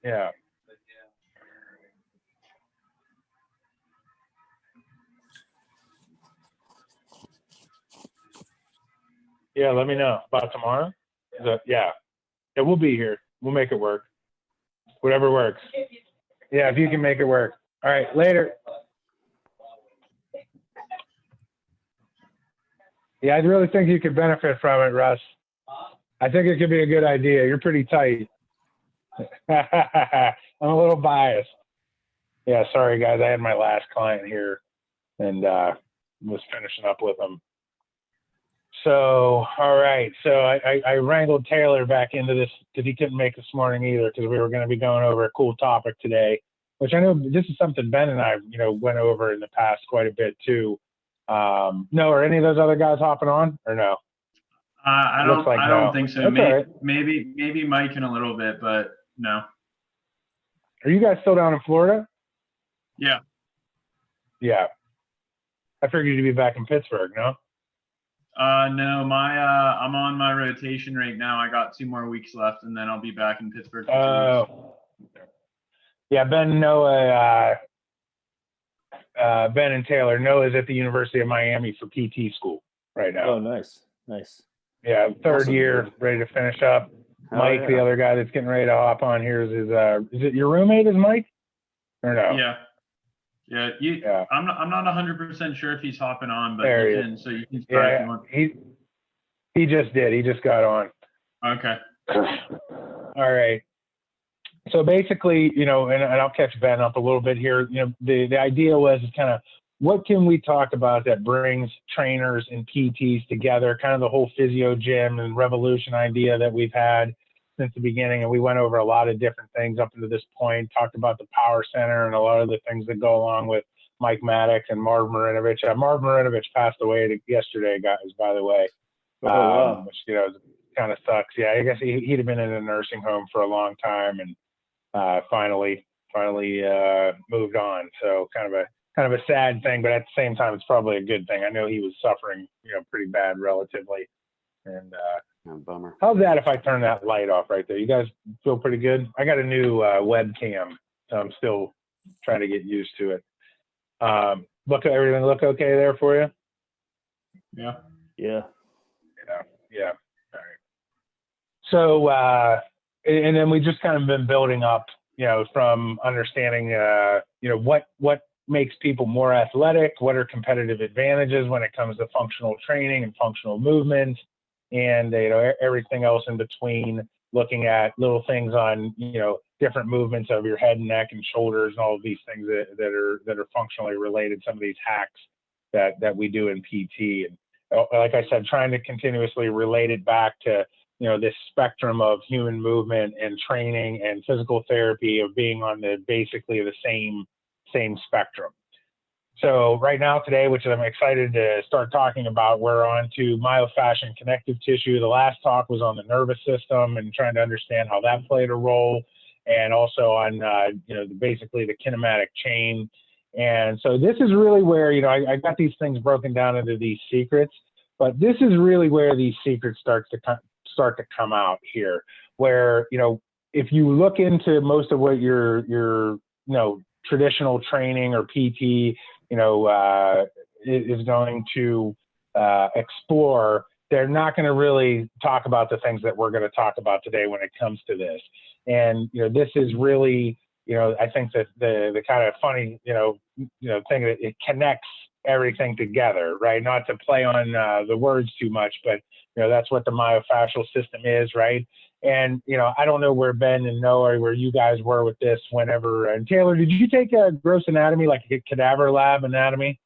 Yeah. Yeah, let me know about tomorrow. Yeah, we'll be here. We'll make it work. Whatever works. Yeah, if you can make it work. All right, later. Yeah, I really think you could benefit from it, Russ. I think it could be a good idea. You're pretty tight. I'm a little biased. Yeah, sorry guys. I had my last client here and was finishing up with them. So, all right. So I wrangled Taylor back into this because he couldn't make this morning either because we were going to be going over a cool topic today, which I know this is something Ben and I, went over in the past quite a bit too. No, are any of those other guys hopping on or no? I don't think so. Maybe Mike in a little bit, but no. Are you guys still down in Florida? Yeah. Yeah. I figured you'd be back in Pittsburgh, no? No, I'm on my rotation right now. I got 2 more weeks left, and then I'll be back in Pittsburgh for 2 weeks. Yeah, Ben and Taylor. Noah's at the University of Miami for PT school right now. Oh, nice. Yeah, third awesome, year, dude. Ready to finish up. Mike, yeah. the other guy that's getting ready to hop on here, is it your roommate? Is Mike or no? Yeah. I'm not 100% sure if he's hopping on, but there he can. So you can start if you want. He just did. He just got on. Okay. All right. So basically, and I'll catch Ben up a little bit here. The idea was kind of what can we talk about that brings trainers and PTs together, kind of the whole FyzioGym and revolution idea that we've had since the beginning. And we went over a lot of different things up to this point, talked about the power center and a lot of the things that go along with Mike Maddox and Marv Marinovich. Marv Marinovich passed away yesterday, guys, by the way, wow. which, kind of sucks. Yeah, I guess he'd have been in a nursing home for a long time and finally moved on. So kind of a sad thing, but at the same time, it's probably a good thing. I know he was suffering, pretty bad relatively. And bummer. How's that if I turn that light off right there? You guys feel pretty good? I got a new webcam, so I'm still trying to get used to it. Everything look okay there for you? Yeah. Yeah. Yeah. All right. So, and then we just kind of been building up, from understanding, what makes people more athletic, what are competitive advantages when it comes to functional training and functional movement, and everything else in between, looking at little things on different movements of your head and neck and shoulders and all of these things that are functionally related, some of these hacks that we do in PT. And like I said, trying to continuously relate it back to this spectrum of human movement and training and physical therapy of being on basically the same spectrum. So right now today, which I'm excited to start talking about, we're on to myofascia and connective tissue. The last talk was on the nervous system and trying to understand how that played a role, and also on basically the kinematic chain. And so this is really where I got these things broken down into these secrets, but this is really where these secrets start to come out here, where if you look into most of what your traditional training or PT is going to explore, they're not going to really talk about the things that we're going to talk about today when it comes to this. And this is really I think that the kind of funny thing that it connects everything together, right? Not to play on the words too much, but that's what the myofascial system is, right? And I don't know where Ben and Noah, where you guys were with this whenever. And Taylor, did you take a gross anatomy, like a cadaver lab anatomy?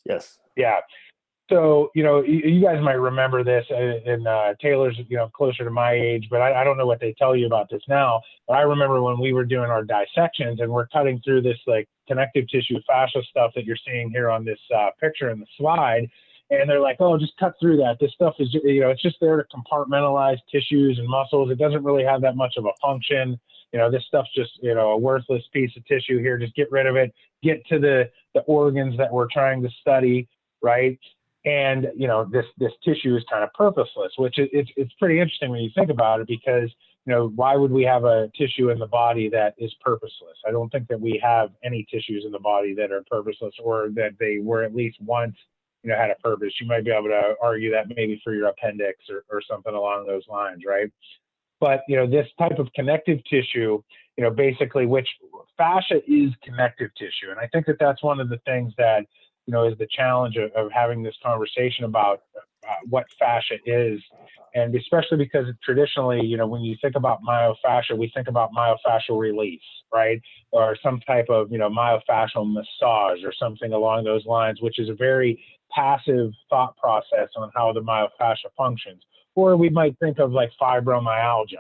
Yes. Yeah. So you guys might remember this, and Taylor's closer to my age, but I don't know what they tell you about this now. But I remember when we were doing our dissections and we're cutting through this like connective tissue fascia stuff that you're seeing here on this picture in the slide. And they're like, oh, just cut through that. This stuff is, it's just there to compartmentalize tissues and muscles. It doesn't really have that much of a function. This stuff's just, a worthless piece of tissue here. Just get rid of it. Get to the organs that we're trying to study, right? And, this tissue is kind of purposeless, which it's pretty interesting when you think about it, because why would we have a tissue in the body that is purposeless? I don't think that we have any tissues in the body that are purposeless, or that they were at least once, had a purpose. You might be able to argue that maybe for your appendix or something along those lines, right? But, this type of connective tissue, basically, which fascia is connective tissue. And I think that that's one of the things that, is the challenge of having this conversation about what fascia is. And especially because traditionally, when you think about myofascia, we think about myofascial release, right? Or some type of, myofascial massage or something along those lines, which is a very passive thought process on how the myofascia functions. Or we might think of like fibromyalgia,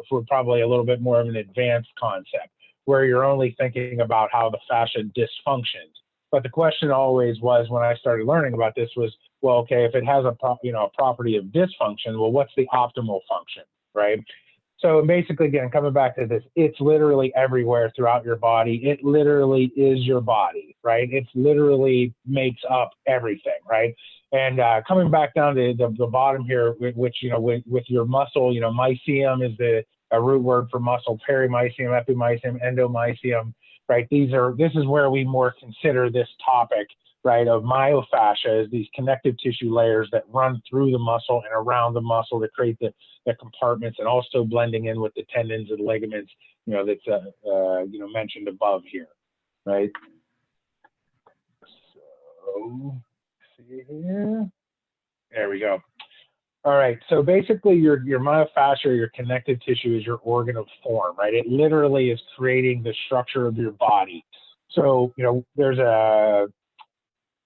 for probably a little bit more of an advanced concept, where you're only thinking about how the fascia dysfunctions. But the question always was, when I started learning about this, was, well, okay, if it has a property of dysfunction, well, what's the optimal function, right? So basically, again, coming back to this, it's literally everywhere throughout your body. It literally is your body, right? It literally makes up everything, right? And coming back down to the bottom here, which, with your muscle, mycelium is a root word for muscle, perimycelium, epimycelium, endomycelium, right? This is where we more consider this topic, right, of myofascia, is these connective tissue layers that run through the muscle and around the muscle to create the compartments, and also blending in with the tendons and ligaments, that's mentioned above here, right? So, see here. There we go. All right, so basically your myofascia, your connective tissue, is your organ of form, right? It literally is creating the structure of your body. So, there's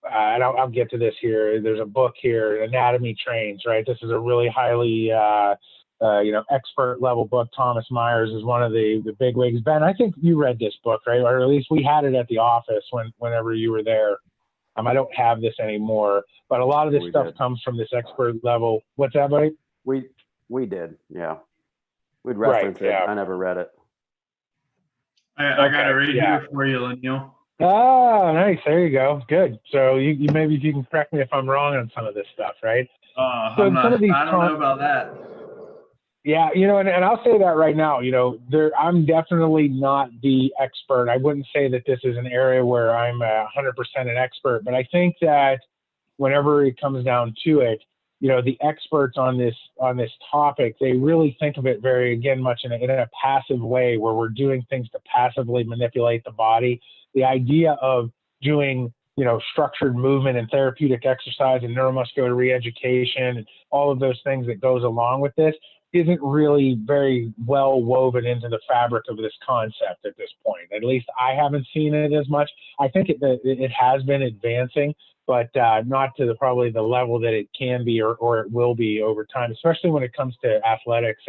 and I'll get to this here. There's a book here, Anatomy Trains, right? This is a really highly, expert level book. Thomas Myers is one of the big wigs. Ben, I think you read this book, right? Or at least we had it at the office whenever you were there. I don't have this anymore, but a lot of this stuff comes from this expert level. What's that, buddy? We did, yeah. We'd reference it. I never read it. I got it right here for you, Lyneil. Oh, nice. There you go. Good. So you maybe you can correct me if I'm wrong on some of this stuff, right? So I don't know about that. Yeah, and I'll say that right now, I'm definitely not the expert. I wouldn't say that this is an area where I'm 100% an expert, but I think that whenever it comes down to it, the experts on this topic, they really think of it much in a passive way, where we're doing things to passively manipulate the body. The idea of doing, structured movement and therapeutic exercise and neuromuscular re-education and all of those things that goes along with this isn't really very well woven into the fabric of this concept at this point. At least I haven't seen it as much. I think it has been advancing, but not to probably the level that it can be or it will be over time, especially when it comes to athletics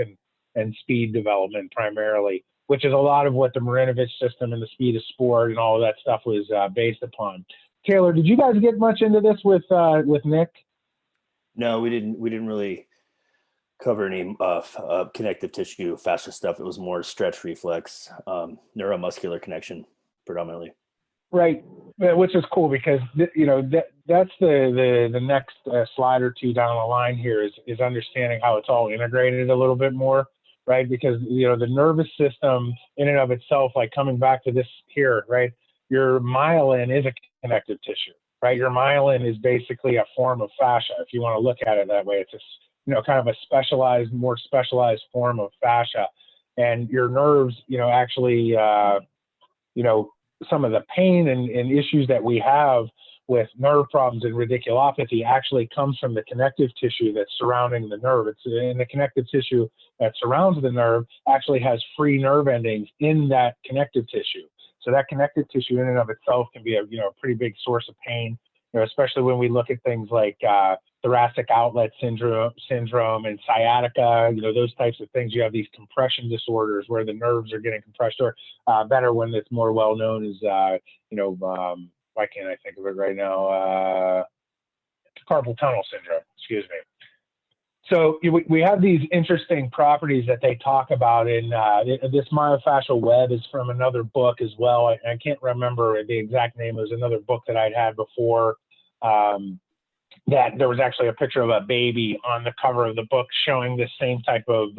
and speed development primarily, which is a lot of what the Marinovich system and the speed of sport and all of that stuff was based upon. Taylor, did you guys get much into this with Nick? No, we didn't really cover any connective tissue fascia stuff. It was more stretch reflex, neuromuscular connection predominantly. Right, which is cool because that's the next slide or two down the line here is understanding how it's all integrated a little bit more, right? Because the nervous system in and of itself, like coming back to this here, right? Your myelin is a connective tissue, right? Your myelin is basically a form of fascia, if you want to look at it that way. It's a kind of a more specialized form of fascia, and your nerves, actually, some of the pain and issues that we have with nerve problems and radiculopathy actually comes from the connective tissue that's surrounding the nerve. It's in the connective tissue that surrounds the nerve actually has free nerve endings in that connective tissue. So that connective tissue in and of itself can be a pretty big source of pain, especially when we look at things like thoracic outlet syndrome and sciatica, those types of things. You have these compression disorders where the nerves are getting compressed, or better when it's more well known as, why can't I think of it right now? Carpal tunnel syndrome, excuse me. So we have these interesting properties that they talk about in this myofascial web is from another book as well. I can't remember the exact name. It was another book that I'd had before. That there was actually a picture of a baby on the cover of the book showing the same type of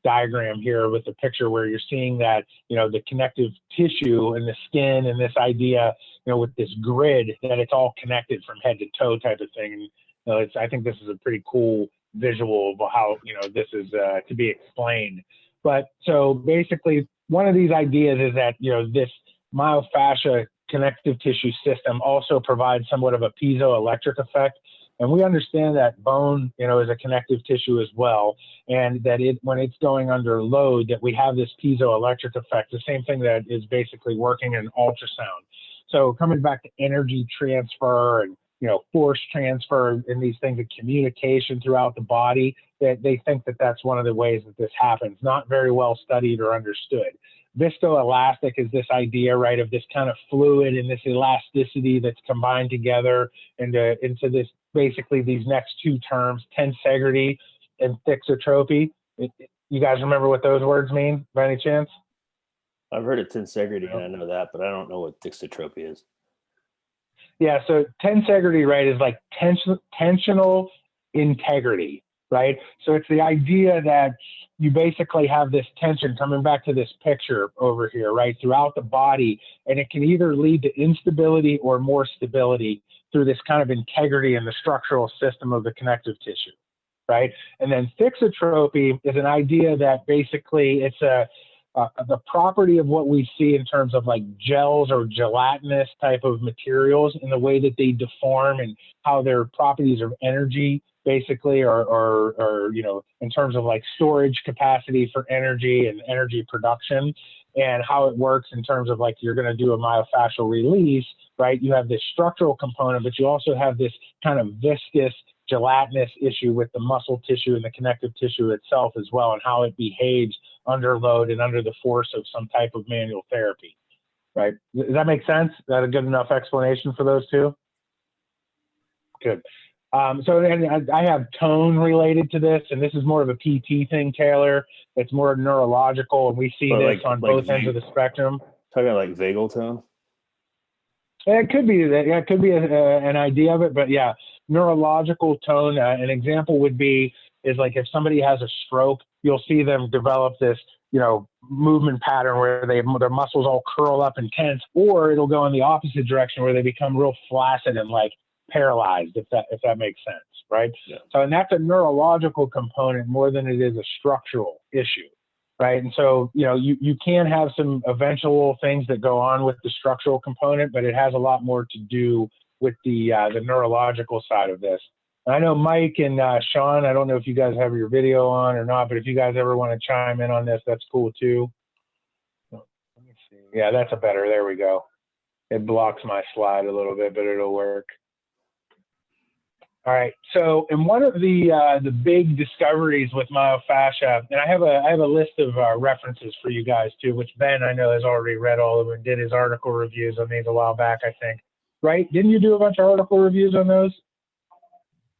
diagram here with the picture where you're seeing that, you know, the connective tissue and the skin and this idea, you know, with this grid that it's all connected from head to toe type of thing. And, you know, I think this is a pretty cool visual of how, you know, this is to be explained. But so basically one of these ideas is that, you know, this myofascia connective tissue system also provides somewhat of a piezoelectric effect. And we understand that bone, you know, is a connective tissue as well. And that when it's going under load, that we have this piezoelectric effect, the same thing that is basically working in ultrasound. So coming back to energy transfer and, you know, force transfer and these things of communication throughout the body, that they think that that's one of the ways that this happens. Not very well studied or understood. Viscoelastic is this idea, right, of this kind of fluid and this elasticity that's combined together into this, basically these next two terms, tensegrity and thixotropy. You guys remember what those words mean by any chance? I've heard of tensegrity, and I know that, but I don't know what thixotropy is. Yeah, so tensegrity, right, is like tensional integrity, right? So it's the idea that you basically have this tension, coming back to this picture over here, right, throughout the body, and it can either lead to instability or more stability through this kind of integrity in the structural system of the connective tissue, right? And then thixotropy is an idea that basically it's the property of what we see in terms of like gels or gelatinous type of materials and the way that they deform and how their properties of energy basically or you know, in terms of like storage capacity for energy and energy production, and how it works in terms of like you're going to do a myofascial release, right? You have this structural component, but you also have this kind of viscous gelatinous issue with the muscle tissue and the connective tissue itself as well, and how it behaves under load and under the force of some type of manual therapy, right? Does that make sense? Is that a good enough explanation for those two? Good. So and I have tone related to this, and this is more of a PT thing, Taylor. It's more neurological, and we see this on both ends of the spectrum. Talking about like vagal tone? It could be that. Yeah, it could be an idea of it, but yeah, neurological tone. An example would be is like if somebody has a stroke, you'll see them develop this, you know, movement pattern where their muscles all curl up and tense, or it'll go in the opposite direction where they become real flaccid and like paralyzed, if that makes sense, right? Yeah. So, and that's a neurological component more than it is a structural issue, right? And so, you know, you can have some eventual things that go on with the structural component, but it has a lot more to do with the neurological side of this. And I know Mike and Sean, I don't know if you guys have your video on or not, but if you guys ever want to chime in on this, that's cool too. Let me see. Yeah, that's a better, there we go. It blocks my slide a little bit, but it'll work. All right. So, and one of the big discoveries with myofascia, and I have a list of references for you guys too, which Ben I know has already read all of them and did his article reviews on these a while back, I think. Right? Didn't you do a bunch of article reviews on those?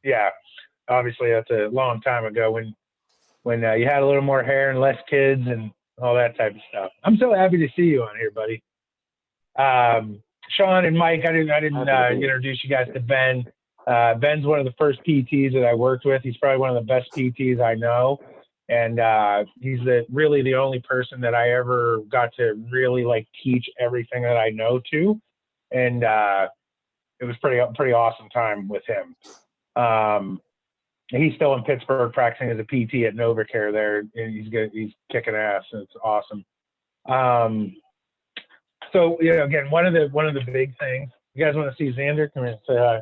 Yeah. Obviously, that's a long time ago when you had a little more hair and less kids and all that type of stuff. I'm so happy to see you on here, buddy. Sean and Mike, I didn't introduce you guys to Ben. Ben's one of the first PTs that I worked with. He's probably one of the best PTs I know. And he's really the only person that I ever got to really like teach everything that I know to. And it was pretty awesome time with him. He's still in Pittsburgh practicing as a PT at NovaCare there. And he's kicking ass. And it's awesome. So, you know, again, one of the big things, you guys want to see Xander? Come here and say hi.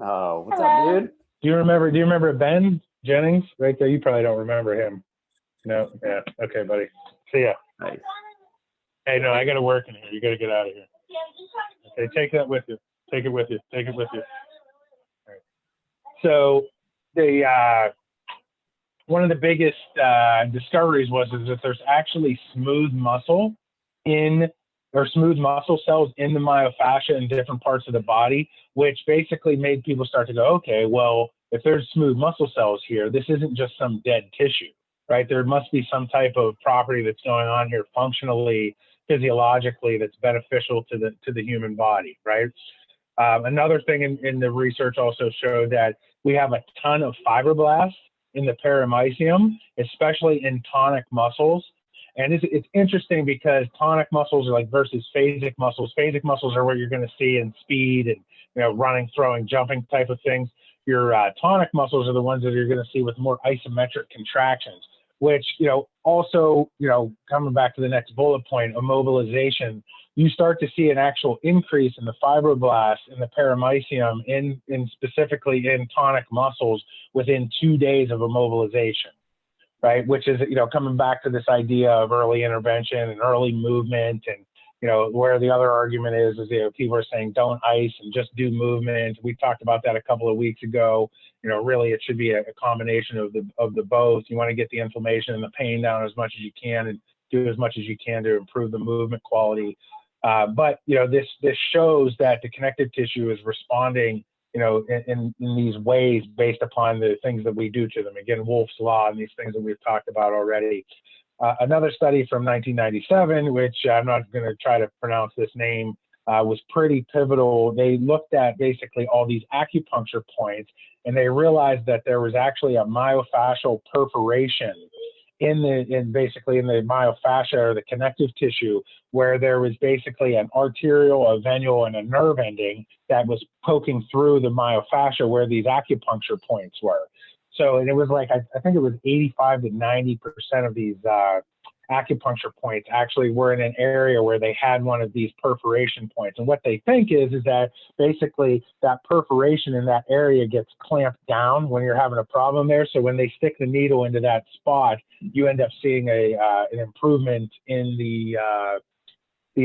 Oh, what's up, dude? Do you remember Ben Jennings right there? You probably don't remember him. No? Yeah. Okay, buddy. See ya. Nice. Hey, no, I got to work in here. You got to get out of here. Okay, take that with you. Take it with you. Take it with you. All right. So one of the biggest discoveries is that there's actually smooth muscle smooth muscle cells in the myofascia in different parts of the body, which basically made people start to go, okay, well, if there's smooth muscle cells here, this isn't just some dead tissue, right? There must be some type of property that's going on here functionally, physiologically, that's beneficial to the human body, right? Another thing in the research also showed that we have a ton of fibroblasts in the perimysium, especially in tonic muscles. And it's interesting because tonic muscles are like versus phasic muscles. Phasic muscles are what you're going to see in speed and, you know, running, throwing, jumping type of things. Your tonic muscles are the ones that you're going to see with more isometric contractions, which, you know, also, you know, coming back to the next bullet point, immobilization, you start to see an actual increase in the fibroblasts in the perimysium in specifically in tonic muscles within 2 days of immobilization, right? Which is, you know, coming back to this idea of early intervention and early movement, and, you know, where the other argument is, you know, people are saying don't ice and just do movement. We talked about that a couple of weeks ago. You know, really it should be a combination of the both. You want to get the inflammation and the pain down as much as you can and do as much as you can to improve the movement quality. But, you know, this shows that the connective tissue is responding, you know, in these ways based upon the things that we do to them. Again, Wolff's Law and these things that we've talked about already. Another study from 1997, which I'm not going to try to pronounce this name, was pretty pivotal. They looked at basically all these acupuncture points, and they realized that there was actually a myofascial perforation basically in the myofascia, or the connective tissue, where there was basically an arterial, a venual, and a nerve ending that was poking through the myofascia where these acupuncture points were. So, and it was like, I think it was 85 to 90% of these acupuncture points actually were in an area where they had one of these perforation points. And what they think is that basically that perforation in that area gets clamped down when you're having a problem there. So when they stick the needle into that spot, you end up seeing an improvement in the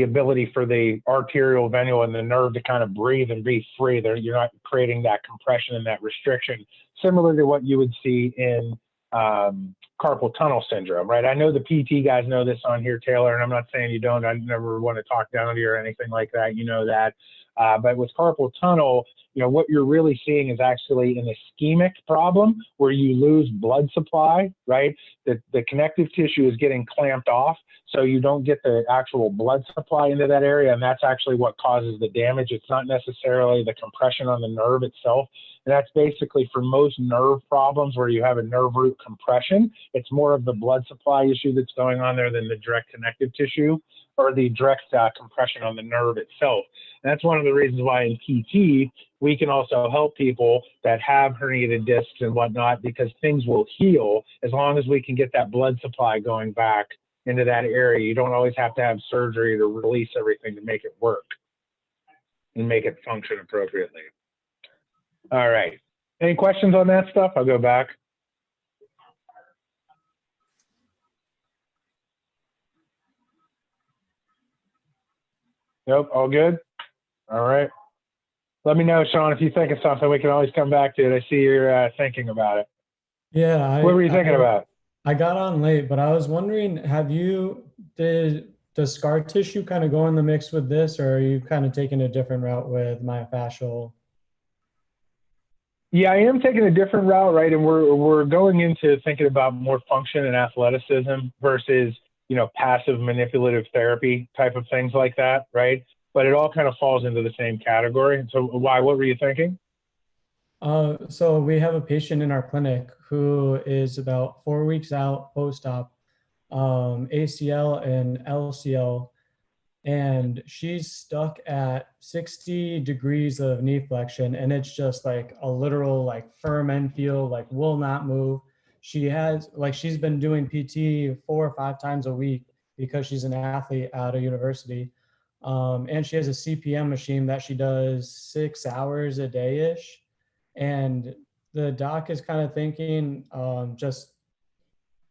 ability for the arterial, venual, and the nerve to kind of breathe and be free. You're not creating that compression and that restriction, similar to what you would see in carpal tunnel syndrome, right? I know the PT guys know this on here, Taylor, and I'm not saying you don't. I never want to talk down to you or anything like that. You know that. But with carpal tunnel, you know, what you're really seeing is actually an ischemic problem where you lose blood supply, right? The connective tissue is getting clamped off, so you don't get the actual blood supply into that area, and that's actually what causes the damage. It's not necessarily the compression on the nerve itself. And that's basically for most nerve problems where you have a nerve root compression, it's more of the blood supply issue that's going on there than the direct connective tissue or the direct compression on the nerve itself. And that's one of the reasons why in PT, we can also help people that have herniated discs and whatnot, because things will heal as long as we can get that blood supply going back into that area. You don't always have to have surgery to release everything to make it work and make it function appropriately. All right. Any questions on that stuff? I'll go back. Nope, all good? All right. Let me know, Sean, if you think of something. We can always come back to it. I see you're thinking about it. Yeah. What were you thinking about? I got on late, but I was wondering, does scar tissue kind of go in the mix with this, or are you kind of taking a different route with myofascial? Yeah, I am taking a different route, right? And we're going into thinking about more function and athleticism versus, you know, passive manipulative therapy type of things like that, right? But it all kind of falls into the same category. So what were you thinking? So we have a patient in our clinic who is about 4 weeks out post-op, ACL and LCL, and she's stuck at 60 degrees of knee flexion, and it's just like a literal like firm end feel, like will not move. She's been doing PT 4 or 5 times a week because she's an athlete at a university. And she has a CPM machine that she does 6 hours a day-ish. And the doc is kind of thinking, just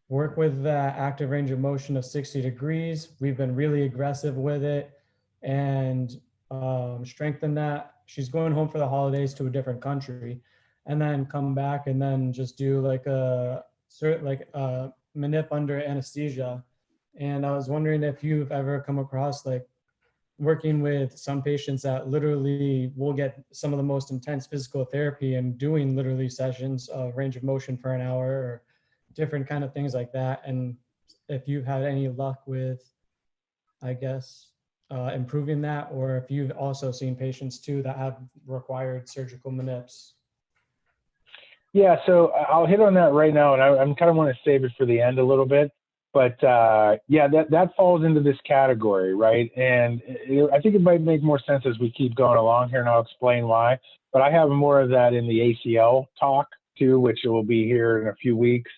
work with the active range of motion of 60 degrees. We've been really aggressive with it and strengthen that. She's going home for the holidays to a different country, and then come back and then just do like a manip under anesthesia. And I was wondering if you've ever come across like working with some patients that literally will get some of the most intense physical therapy and doing literally sessions of range of motion for an hour or different kind of things like that. And if you've had any luck with, I guess, improving that, or if you've also seen patients too that have required surgical manips. Yeah, so I'll hit on that right now, and I'm kind of want to save it for the end a little bit. But yeah, that falls into this category, right? And I think it might make more sense as we keep going along here, and I'll explain why. But I have more of that in the ACL talk too, which will be here in a few weeks.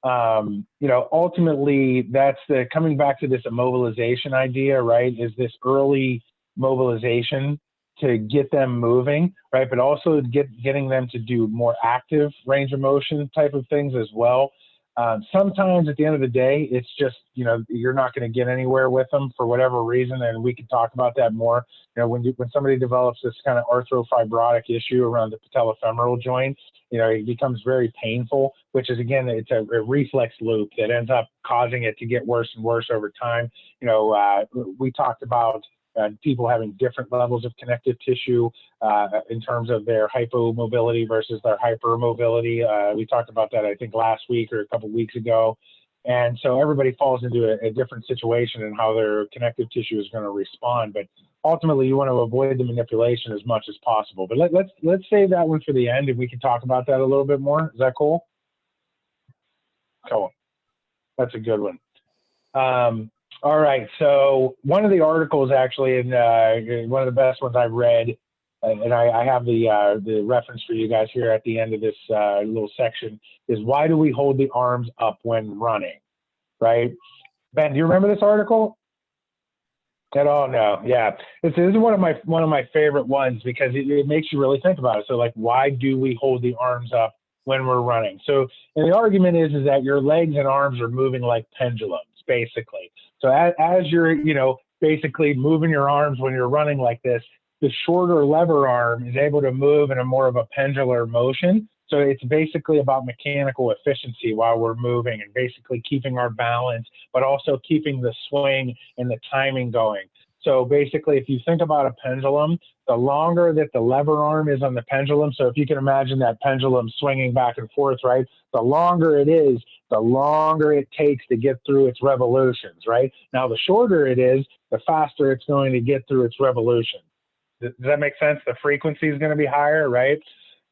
You know, ultimately, that's the coming back to this immobilization idea, right? Is this early mobilization to get them moving, right? But also getting them to do more active range of motion type of things as well. Sometimes at the end of the day, it's just, you know, you're not going to get anywhere with them for whatever reason. And we can talk about that more. You know, when somebody develops this kind of arthrofibrotic issue around the patellofemoral joint, you know, it becomes very painful, which is, again, it's a reflex loop that ends up causing it to get worse and worse over time. You know, we talked about people having different levels of connective tissue in terms of their hypomobility versus their hypermobility. We talked about that, I think, last week or a couple of weeks ago. And so everybody falls into a different situation and how their connective tissue is going to respond. But ultimately, you want to avoid the manipulation as much as possible. But let's save that one for the end, and we can talk about that a little bit more. Is that cool? Cool. That's a good one. All right, so one of the articles actually, in one of the best ones I've read, and I have the reference for you guys here at the end of this little section, is why do we hold the arms up when running, right? Ben, do you remember this article? At all? No. Yeah, this is one of my favorite ones because it makes you really think about it. So, like, why do we hold the arms up when we're running? So, and the argument is that your legs and arms are moving like pendulums, basically. So as you're, you know, basically moving your arms when you're running like this, the shorter lever arm is able to move in a more of a pendular motion. So it's basically about mechanical efficiency while we're moving and basically keeping our balance, but also keeping the swing and the timing going. So basically, if you think about a pendulum, the longer that the lever arm is on the pendulum, so if you can imagine that pendulum swinging back and forth, right? The longer it is, the longer it takes to get through its revolutions, right? Now, the shorter it is, the faster it's going to get through its revolution. Does that make sense? The frequency is going to be higher, right?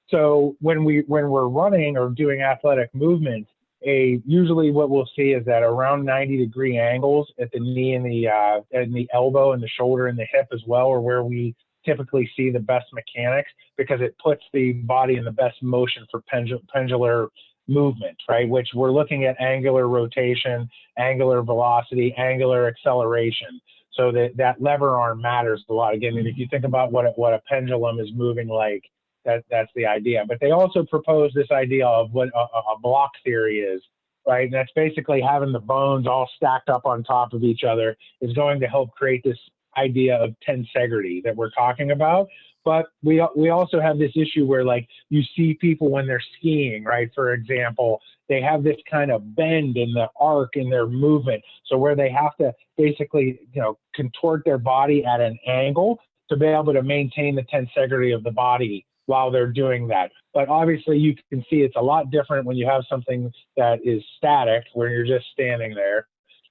So when we're running or doing athletic movements, usually what we'll see is that around 90-degree angles at the knee and the elbow and the shoulder and the hip as well are where we typically see the best mechanics, because it puts the body in the best motion for pendular movement, right? Which we're looking at angular rotation, angular velocity, angular acceleration. So that lever arm matters a lot. Again, and if you think about what a pendulum is moving like, that's the idea. But they also propose this idea of what a block theory is, right? And that's basically having the bones all stacked up on top of each other is going to help create this idea of tensegrity that we're talking about. But we also have this issue where, like, you see people when they're skiing, right? For example, they have this kind of bend in the arc in their movement. So where they have to basically, you know, contort their body at an angle to be able to maintain the tensegrity of the body while they're doing that. But obviously you can see it's a lot different when you have something that is static, where you're just standing there,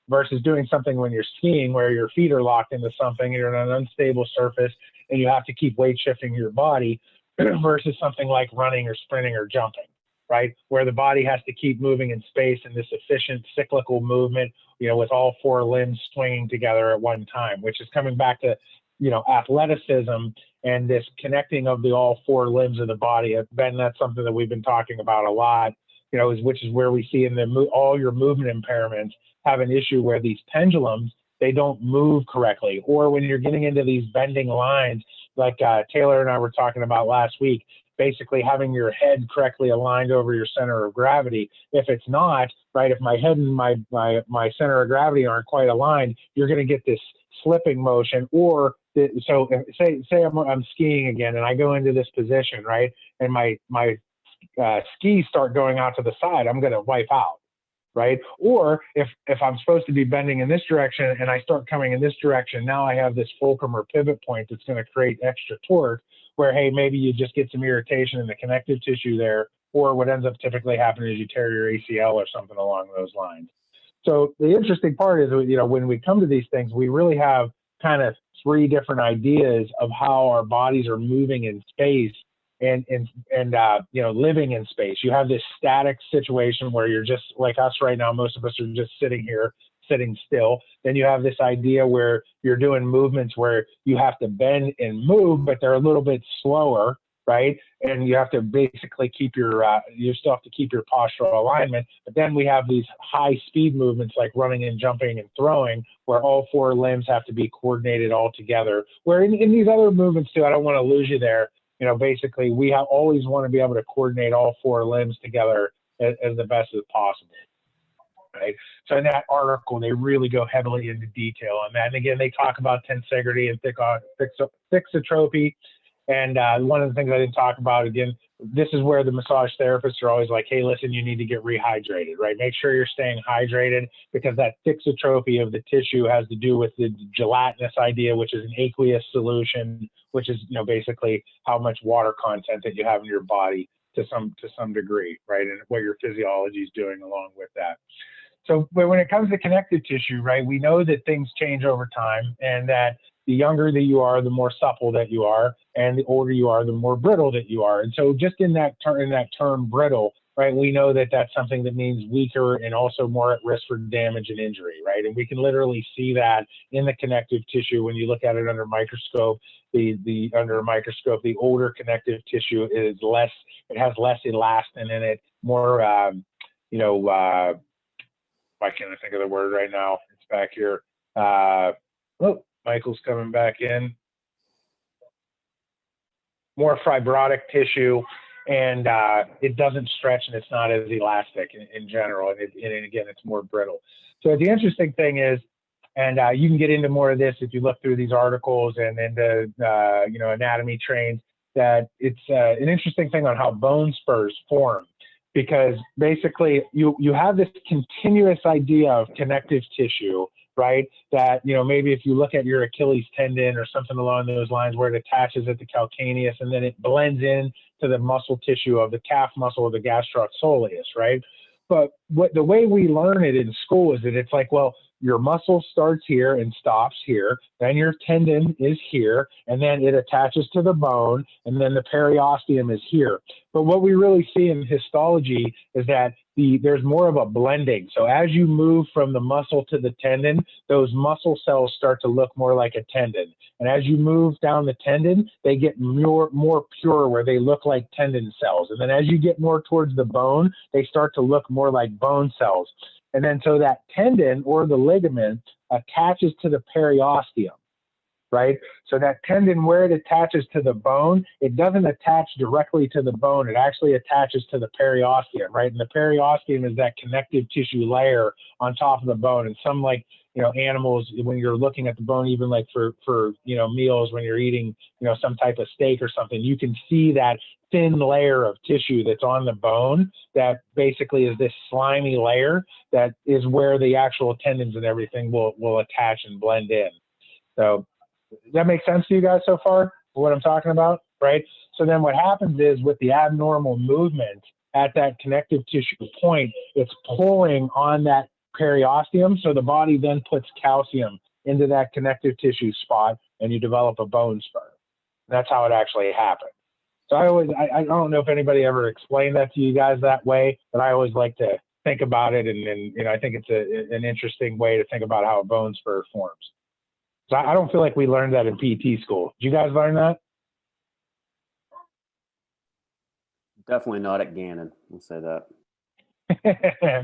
versus doing something when you're skiing where your feet are locked into something, you're on an unstable surface and you have to keep weight shifting your body, versus something like running or sprinting or jumping, right? Where the body has to keep moving in space in this efficient cyclical movement, you know, with all four limbs swinging together at one time, which is coming back to, you know, athleticism and this connecting of the all four limbs of the body. Ben, that's something that we've been talking about a lot, you know, which is where we see in all your movement impairments have an issue where these pendulums, they don't move correctly. Or when you're getting into these bending lines, like Taylor and I were talking about last week, basically having your head correctly aligned over your center of gravity. If it's not, right, if my head and my center of gravity aren't quite aligned, you're going to get this slipping motion. Or so say I'm skiing again and I go into this position, right, and my skis start going out to the side, I'm going to wipe out. Right? Or if I'm supposed to be bending in this direction and I start coming in this direction, now I have this fulcrum or pivot point that's going to create extra torque where, hey, maybe you just get some irritation in the connective tissue there, or what ends up typically happening is you tear your ACL or something along those lines. So the interesting part is, you know, when we come to these things, we really have kind of three different ideas of how our bodies are moving in space and living in space. You have this static situation where you're just like us right now. Most of us are just sitting here, sitting still. Then you have this idea where you're doing movements where you have to bend and move, but they're a little bit slower, right? And you have to basically keep your, you still have to keep your postural alignment. But then we have these high speed movements like running and jumping and throwing, where all 4 limbs have to be coordinated all together. Where in these other movements too, I don't want to lose you there. Basically we always want to be able to coordinate all 4 limbs together as the best as possible. Right. So in that article, they really go heavily into detail on that. And again, they talk about tensegrity and thixotropy. And one of the things I didn't talk about, again, this is where the massage therapists are always like, hey, listen, you need to get rehydrated, right? Make sure you're staying hydrated, because that thixotropy of the tissue has to do with the gelatinous idea, which is an aqueous solution, which is, basically how much water content that you have in your body to some degree, right? And what your physiology is doing along with that. So, but when it comes to connective tissue, right, we know that things change over time, and that the younger that you are, the more supple that you are, and the older you are, the more brittle that you are. And so just in that term brittle, right, we know that that's something that means weaker and also more at risk for damage and injury, right? And we can literally see that in the connective tissue when you look at it under a microscope. Under a microscope, the older connective tissue is less, it has less elastin in it, more, why can't I think of the word right now? It's back here. Oh, Michael's coming back in. More fibrotic tissue, and it doesn't stretch, and it's not as elastic in general. And again, it's more brittle. So the interesting thing is, and you can get into more of this if you look through these articles and into anatomy trains, that it's an interesting thing on how bone spurs form. Because basically you have this continuous idea of connective tissue, right? That, maybe if you look at your Achilles tendon or something along those lines, where it attaches at the calcaneus and then it blends in to the muscle tissue of the calf muscle of the gastrocsoleus, right? But the way we learn it in school is that it's like, well, your muscle starts here and stops here, then your tendon is here, and then it attaches to the bone, and then the periosteum is here. But what we really see in histology is that there's more of a blending. So as you move from the muscle to the tendon, those muscle cells start to look more like a tendon. And as you move down the tendon, they get more pure, where they look like tendon cells. And then as you get more towards the bone, they start to look more like bone cells. And then so that tendon or the ligament attaches to the periosteum, right? So that tendon, where it attaches to the bone, it doesn't attach directly to the bone. It actually attaches to the periosteum, right? And the periosteum is that connective tissue layer on top of the bone. And some, like, animals, when you're looking at the bone, even like for meals, when you're eating, some type of steak or something, you can see that thin layer of tissue that's on the bone that basically is this slimy layer that is where the actual tendons and everything will attach and blend in. So does that make sense to you guys so far, what I'm talking about, right? So then what happens is, with the abnormal movement at that connective tissue point, it's pulling on that periosteum. So the body then puts calcium into that connective tissue spot, and you develop a bone spur. That's how it actually happens. So I don't know if anybody ever explained that to you guys that way, but I always like to think about it, and I think it's an interesting way to think about how a bone spur forms. So I don't feel like we learned that in PT school. Did you guys learn that? Definitely not at Gannon. We'll say that.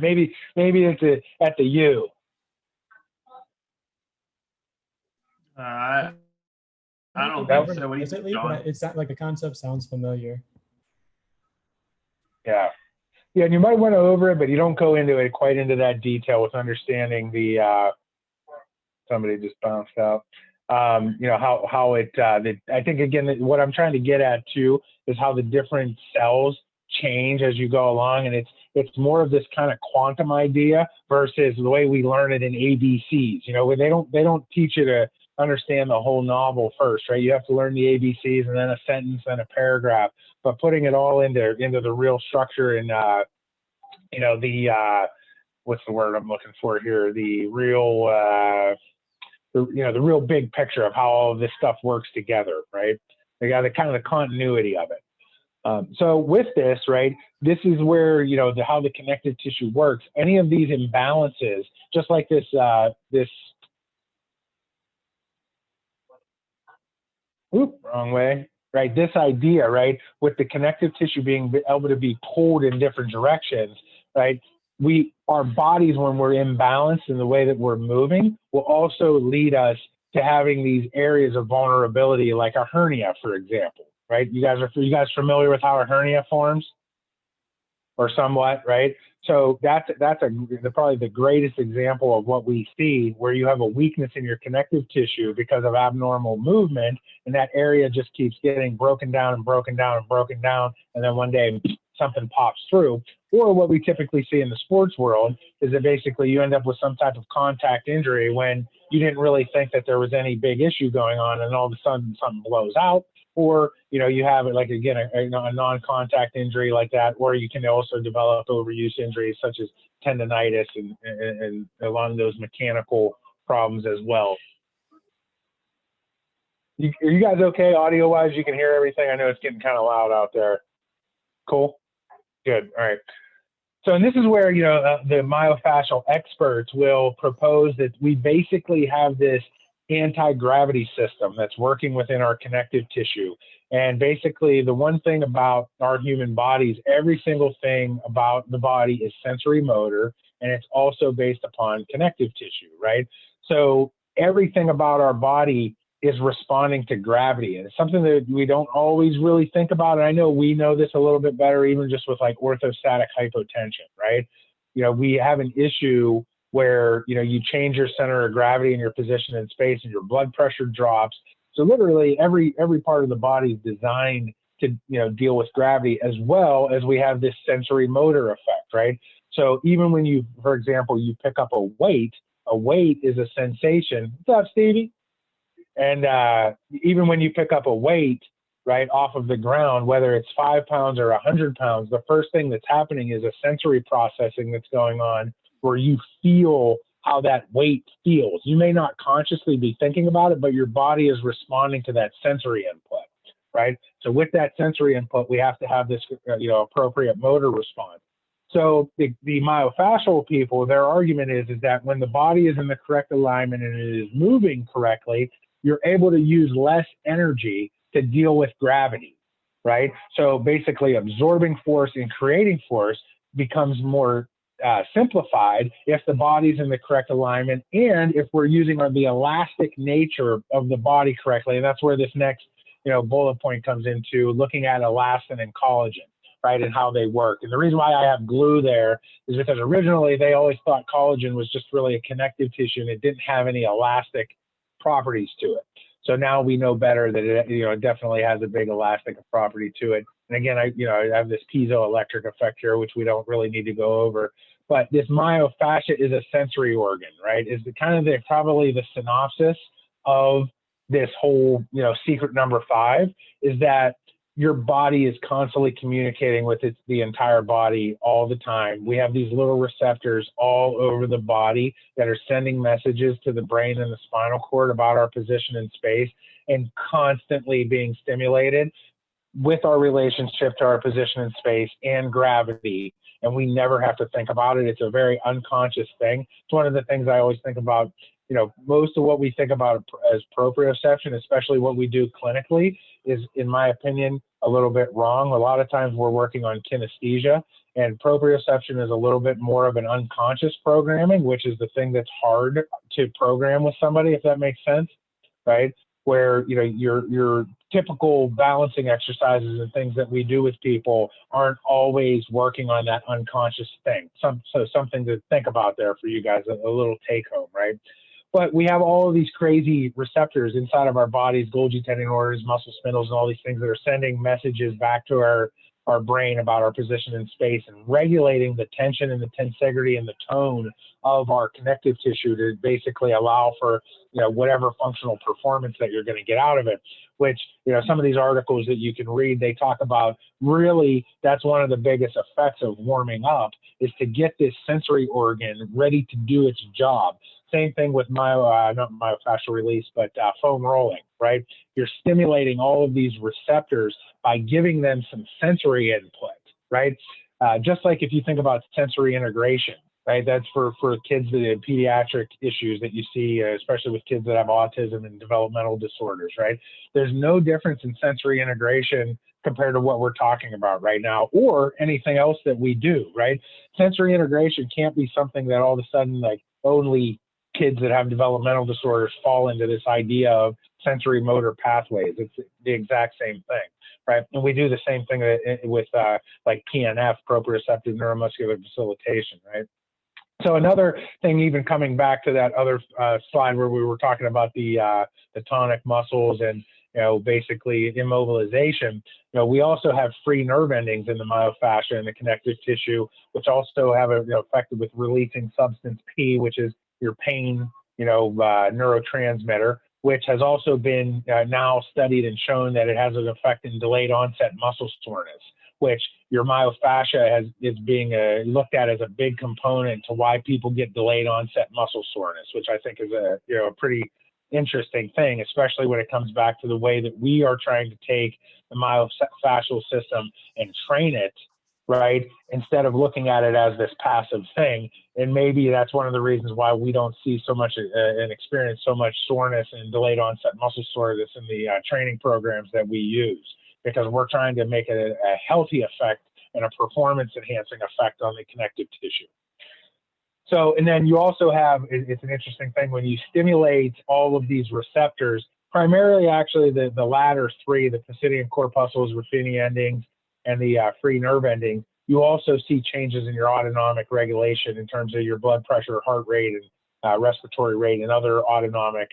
maybe it's at the U. I don't think so. What do you think, John? It's not like the concept sounds familiar. Yeah, and you might want to over it, but you don't go into it quite into that detail with understanding the. Somebody just bounced out. How it. I think, again, what I'm trying to get at too is how the different cells change as you go along, and it's more of this kind of quantum idea versus the way we learn it in ABCs. Where they don't teach you to understand the whole novel first, right? You have to learn the ABCs and then a sentence and a paragraph, but putting it all into the real structure and what's the word I'm looking for here? The real the real big picture of how all of this stuff works together, right? They got the kind of the continuity of it. So with this, right, this is where, you know, how the connective tissue works. Any of these imbalances, just like this, wrong way, right? This idea, right, with the connective tissue being able to be pulled in different directions, right? Our bodies, when we're imbalanced in the way that we're moving, will also lead us to having these areas of vulnerability, like a hernia, for example, right? You guys familiar with how a hernia forms, or somewhat, right? So that's probably the greatest example of what we see, where you have a weakness in your connective tissue because of abnormal movement, and that area just keeps getting broken down and broken down and broken down, and then one day something pops through. Or what we typically see in the sports world is that basically you end up with some type of contact injury when you didn't really think that there was any big issue going on, and all of a sudden something blows out. Or, you know, you have, like, again, a non-contact injury like that, or you can also develop overuse injuries such as tendonitis and along those mechanical problems as well. Are you guys okay audio-wise? You can hear everything? I know it's getting kind of loud out there. Cool? Good. All right. So, and this is where, you know, the myofascial experts will propose that we basically have this anti-gravity system that's working within our connective tissue. And basically, the one thing about our human bodies, every single thing about the body is sensory motor, and it's also based upon connective tissue, right? So everything about our body is responding to gravity. And it's something that we don't always really think about. And I know we know this a little bit better, even just with like orthostatic hypotension, right? You know, we have an issue where, you know, you change your center of gravity and your position in space and your blood pressure drops. So literally every part of the body is designed to, you know, deal with gravity, as well as we have this sensory motor effect, right? So even when you, for example, you pick up a weight is a sensation. What's up, Stevie? And even when you pick up a weight, right, off of the ground, whether it's 5 pounds or 100 pounds, the first thing that's happening is a sensory processing that's going on, where you feel how that weight feels. You may not consciously be thinking about it, but your body is responding to that sensory input, right? So with that sensory input, we have to have this, you know, appropriate motor response. So the myofascial people, their argument is that when the body is in the correct alignment and it is moving correctly, you're able to use less energy to deal with gravity, right? So basically absorbing force and creating force becomes more simplified if the body's in the correct alignment, and if we're using the elastic nature of the body correctly. And that's where this next, you know, bullet point comes into, looking at elastin and collagen, right, and how they work. And the reason why I have glue there is because originally they always thought collagen was just really a connective tissue and it didn't have any elastic properties to it. So now we know better that it, you know, it definitely has a big elastic property to it. And again, I have this piezoelectric effect here, which we don't really need to go over. But this myofascia is a sensory organ, right? Is probably the synopsis of this whole, you know, secret number 5, is that your body is constantly communicating with the entire body all the time. We have these little receptors all over the body that are sending messages to the brain and the spinal cord about our position in space, and constantly being stimulated with our relationship to our position in space and gravity. And we never have to think about it. It's a very unconscious thing. It's one of the things I always think about. You know, most of what we think about as proprioception, especially what we do clinically, is, in my opinion, a little bit wrong. A lot of times we're working on kinesthesia, and proprioception is a little bit more of an unconscious programming, which is the thing that's hard to program with somebody, if that makes sense, right? Where, you know, your typical balancing exercises and things that we do with people aren't always working on that unconscious thing. So something to think about there for you guys, a little take home, right? But we have all of these crazy receptors inside of our bodies, Golgi tendon orders, muscle spindles, and all these things that are sending messages back to our brain about our position in space, and regulating the tension and the tensegrity and the tone of our connective tissue to basically allow for, you know, whatever functional performance that you're going to get out of it. Which, you know, some of these articles that you can read, they talk about, really, that's one of the biggest effects of warming up, is to get this sensory organ ready to do its job. Same thing with not myofascial release, but foam rolling, right? You're stimulating all of these receptors by giving them some sensory input, right? Just like if you think about sensory integration, right? That's for kids that have pediatric issues that you see, especially with kids that have autism and developmental disorders, right? There's no difference in sensory integration compared to what we're talking about right now, or anything else that we do, right? Sensory integration can't be something that all of a sudden, like, only kids that have developmental disorders fall into this idea of sensory motor pathways. It's the exact same thing, right? And we do the same thing with like PNF, proprioceptive neuromuscular facilitation, right? So another thing, even coming back to that other slide where we were talking about the tonic muscles and, you know, basically immobilization, you know, we also have free nerve endings in the myofascia and the connective tissue, which also have a, you know, effect with releasing substance P, which is your pain, you know, neurotransmitter, which has also been now studied and shown that it has an effect in delayed onset muscle soreness, which your myofascia is being looked at as a big component to why people get delayed onset muscle soreness, which I think is a, you know, a pretty interesting thing, especially when it comes back to the way that we are trying to take the myofascial system and train it, right? Instead of looking at it as this passive thing. And maybe that's one of the reasons why we don't see so much and experience so much soreness and delayed onset muscle soreness in the training programs that we use, because we're trying to make a healthy effect and a performance enhancing effect on the connective tissue. So, and then you also have, it's an interesting thing, when you stimulate all of these receptors, primarily actually the latter three, the Pisidian corpuscles, Ruffini endings, and the free nerve ending, you also see changes in your autonomic regulation in terms of your blood pressure, heart rate, and respiratory rate, and other autonomic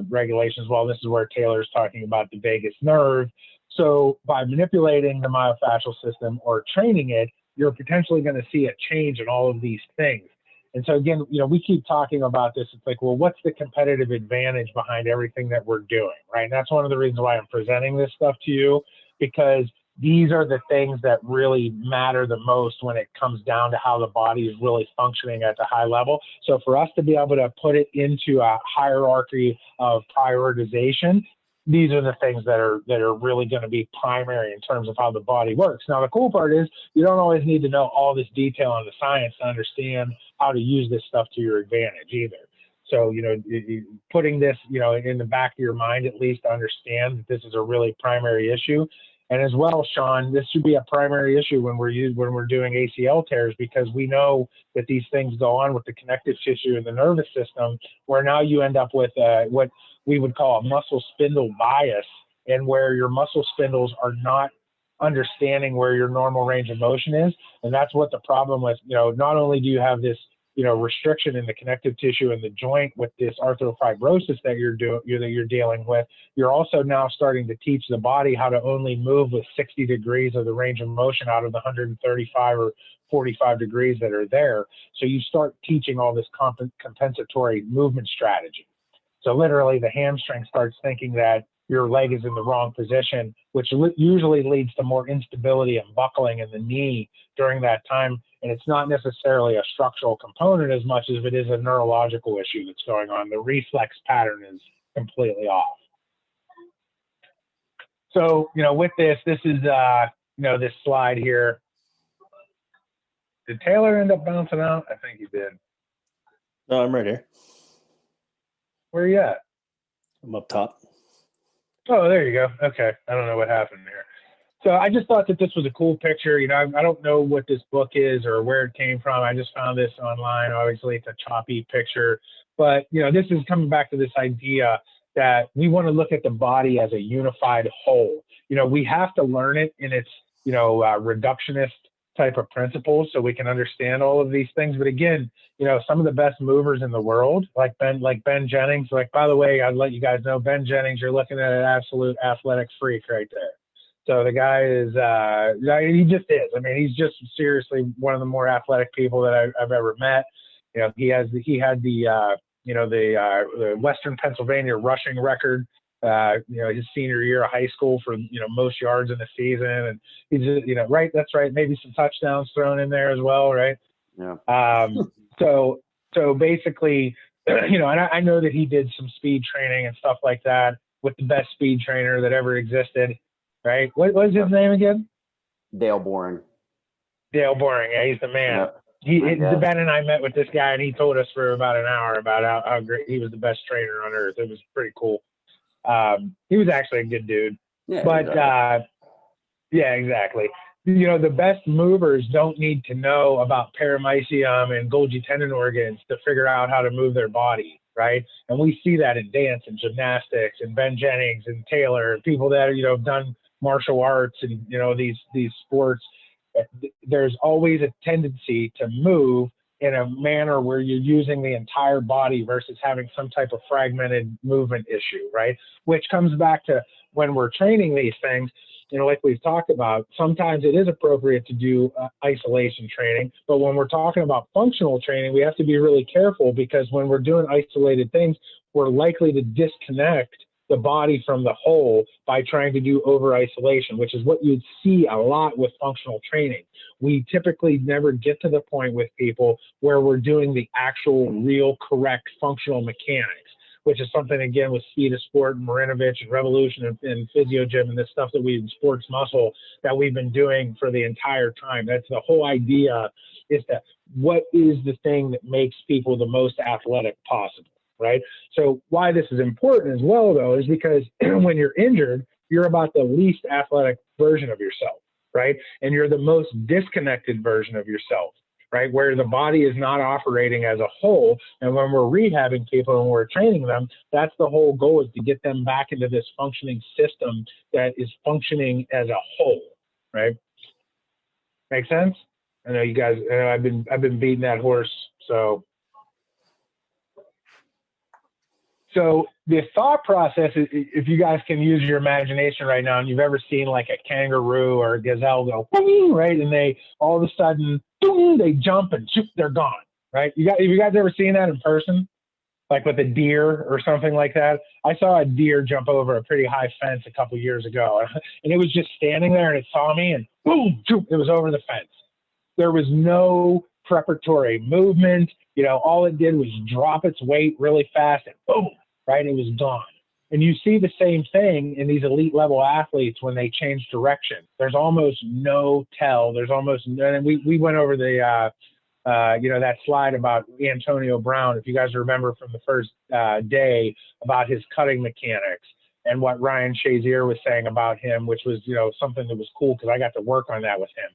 regulations. Well, this is where Taylor's talking about the vagus nerve. So by manipulating the myofascial system or training it, you're potentially going to see a change in all of these things. And so again, you know, we keep talking about this. It's like, well, what's the competitive advantage behind everything that we're doing, right? And that's one of the reasons why I'm presenting this stuff to you, because these are the things that really matter the most when it comes down to how the body is really functioning at the high level. So for us to be able to put it into a hierarchy of prioritization, these are the things that are really going to be primary in terms of how the body works. Now, the cool part is you don't always need to know all this detail on the science to understand how to use this stuff to your advantage either. So, you know, putting this, you know, in the back of your mind, at least, to understand that this is a really primary issue. And as well, Sean, this should be a primary issue when we're doing ACL tears, because we know that these things go on with the connective tissue and the nervous system, where now you end up with what we would call a muscle spindle bias, and where your muscle spindles are not understanding where your normal range of motion is. And that's what the problem with, you know, not only do you have this, you know, restriction in the connective tissue and the joint with this arthrofibrosis that you're dealing with, you're also now starting to teach the body how to only move with 60 degrees of the range of motion out of the 135 or 45 degrees that are there. So you start teaching all this compensatory movement strategy. So literally the hamstring starts thinking that your leg is in the wrong position, which usually leads to more instability and buckling in the knee during that time. And it's not necessarily a structural component as much as it is a neurological issue that's going on. The reflex pattern is completely off. So, you know, with this is, you know, this slide here. Did Taylor end up bouncing out? I think he did. No, I'm right here. Where are you at? I'm up top. Oh, there you go. Okay. I don't know what happened there. So I just thought that this was a cool picture. You know, I don't know what this book is or where it came from. I just found this online. Obviously, it's a choppy picture. But, you know, this is coming back to this idea that we want to look at the body as a unified whole. You know, we have to learn it in its, you know, reductionist type of principles so we can understand all of these things. But again, you know, some of the best movers in the world, like Ben Jennings, like, by the way, I'd let you guys know, Ben Jennings, you're looking at an absolute athletic freak right there. So the guy is, he just is. I mean, he's just seriously one of the more athletic people that I've ever met. You know, he had the Western Pennsylvania rushing record, you know, his senior year of high school for, you know, most yards in the season. And he's, you know, right. That's right. Maybe some touchdowns thrown in there as well. Right. Yeah. So basically, you know, and I know that he did some speed training and stuff like that with the best speed trainer that ever existed, right? What was his name again? Dale Boring. Dale Boring. Yeah, he's the man. Yep. Ben and I met with this guy, and he told us for about an hour about how great he was, the best trainer on earth. It was pretty cool. He was actually a good dude. Yeah, But exactly. yeah, exactly. You know, the best movers don't need to know about paramycium and Golgi tendon organs to figure out how to move their body, right? And we see that in dance and gymnastics and Ben Jennings and Taylor, people that are, you know, done martial arts and, you know, these sports. There's always a tendency to move in a manner where you're using the entire body versus having some type of fragmented movement issue, right? Which comes back to when we're training these things, you know, like we've talked about, sometimes it is appropriate to do isolation training, but when we're talking about functional training, we have to be really careful, because when we're doing isolated things, we're likely to disconnect the body from the whole by trying to do over isolation, which is what you'd see a lot with functional training. We typically never get to the point with people where we're doing the actual real correct functional mechanics, which is something, again, with Speed of Sport and Marinovich and Revolution and FyzioGym and this stuff that we in Sports Muscle that we've been doing for the entire time. That's the whole idea, is that what is the thing that makes people the most athletic possible, right? So why this is important as well, though, is because when you're injured, you're about the least athletic version of yourself, right? And you're the most disconnected version of yourself, right? Where the body is not operating as a whole. And when we're rehabbing people and we're training them, that's the whole goal, is to get them back into this functioning system that is functioning as a whole, right? Make sense? I know you guys, I've been beating that horse. So the thought process is, if you guys can use your imagination right now, and you've ever seen like a kangaroo or a gazelle go, right? And they all of a sudden, they jump and shoot, they're gone, right? Have you guys ever seen that in person? Like with a deer or something like that? I saw a deer jump over a pretty high fence a couple years ago, and it was just standing there, and it saw me, and boom, it was over the fence. There was no preparatory movement. You know, all it did was drop its weight really fast, and boom, right? It was gone. And you see the same thing in these elite level athletes when they change direction. There's almost no tell. There's almost no, and we went over the, you know, that slide about Antonio Brown, if you guys remember from the first day, about his cutting mechanics and what Ryan Shazier was saying about him, which was, you know, something that was cool because I got to work on that with him.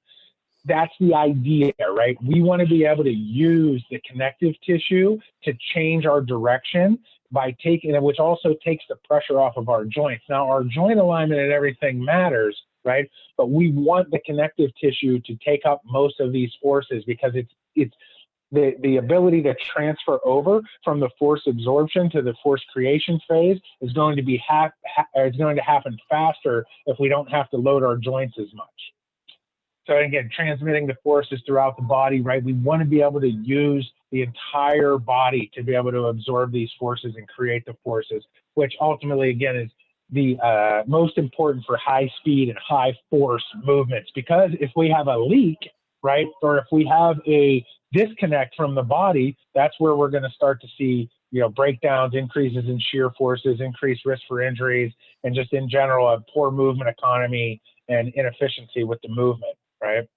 That's the idea, right? We want to be able to use the connective tissue to change our direction by taking it, which also takes the pressure off of our joints. Now, our joint alignment and everything matters, right? But we want the connective tissue to take up most of these forces, because it's the ability to transfer over from the force absorption to the force creation phase is going to be it's going to happen faster if we don't have to load our joints as much. So again, transmitting the forces throughout the body, right? We want to be able to use the entire body to be able to absorb these forces and create the forces, which ultimately, again, is the most important for high speed and high force movements. Because if we have a leak, right, or if we have a disconnect from the body, that's where we're going to start to see, you know, breakdowns, increases in shear forces, increased risk for injuries, and just in general, a poor movement economy and inefficiency with the movement. Right?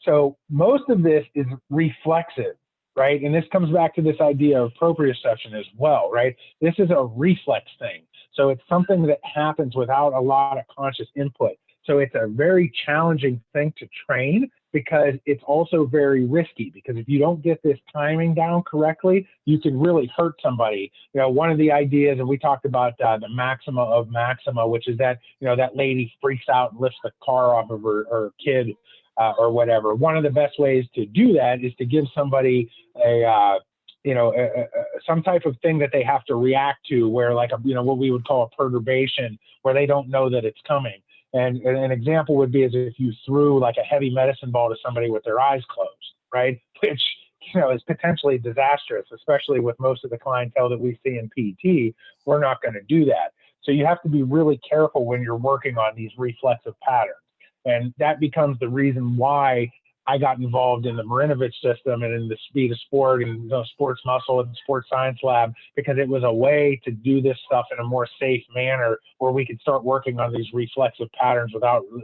So most of this is reflexive, right? And this comes back to this idea of proprioception as well, right? This is a reflex thing. So it's something that happens without a lot of conscious input. So it's a very challenging thing to train, because it's also very risky, because if you don't get this timing down correctly, you can really hurt somebody. You know, one of the ideas, and we talked about the maxima of maxima, which is that, you know, that lady freaks out and lifts the car off of her kid or whatever. One of the best ways to do that is to give somebody some type of thing that they have to react to, where like what we would call a perturbation, where they don't know that it's coming. And an example would be as if you threw like a heavy medicine ball to somebody with their eyes closed, right? Which, you know, is potentially disastrous, especially with most of the clientele that we see in PT. We're not going to do that. So you have to be really careful when you're working on these reflexive patterns. And that becomes the reason why I got involved in the Marinovich system and in the speed of sport and sports muscle and sports science lab, because it was a way to do this stuff in a more safe manner where we could start working on these reflexive patterns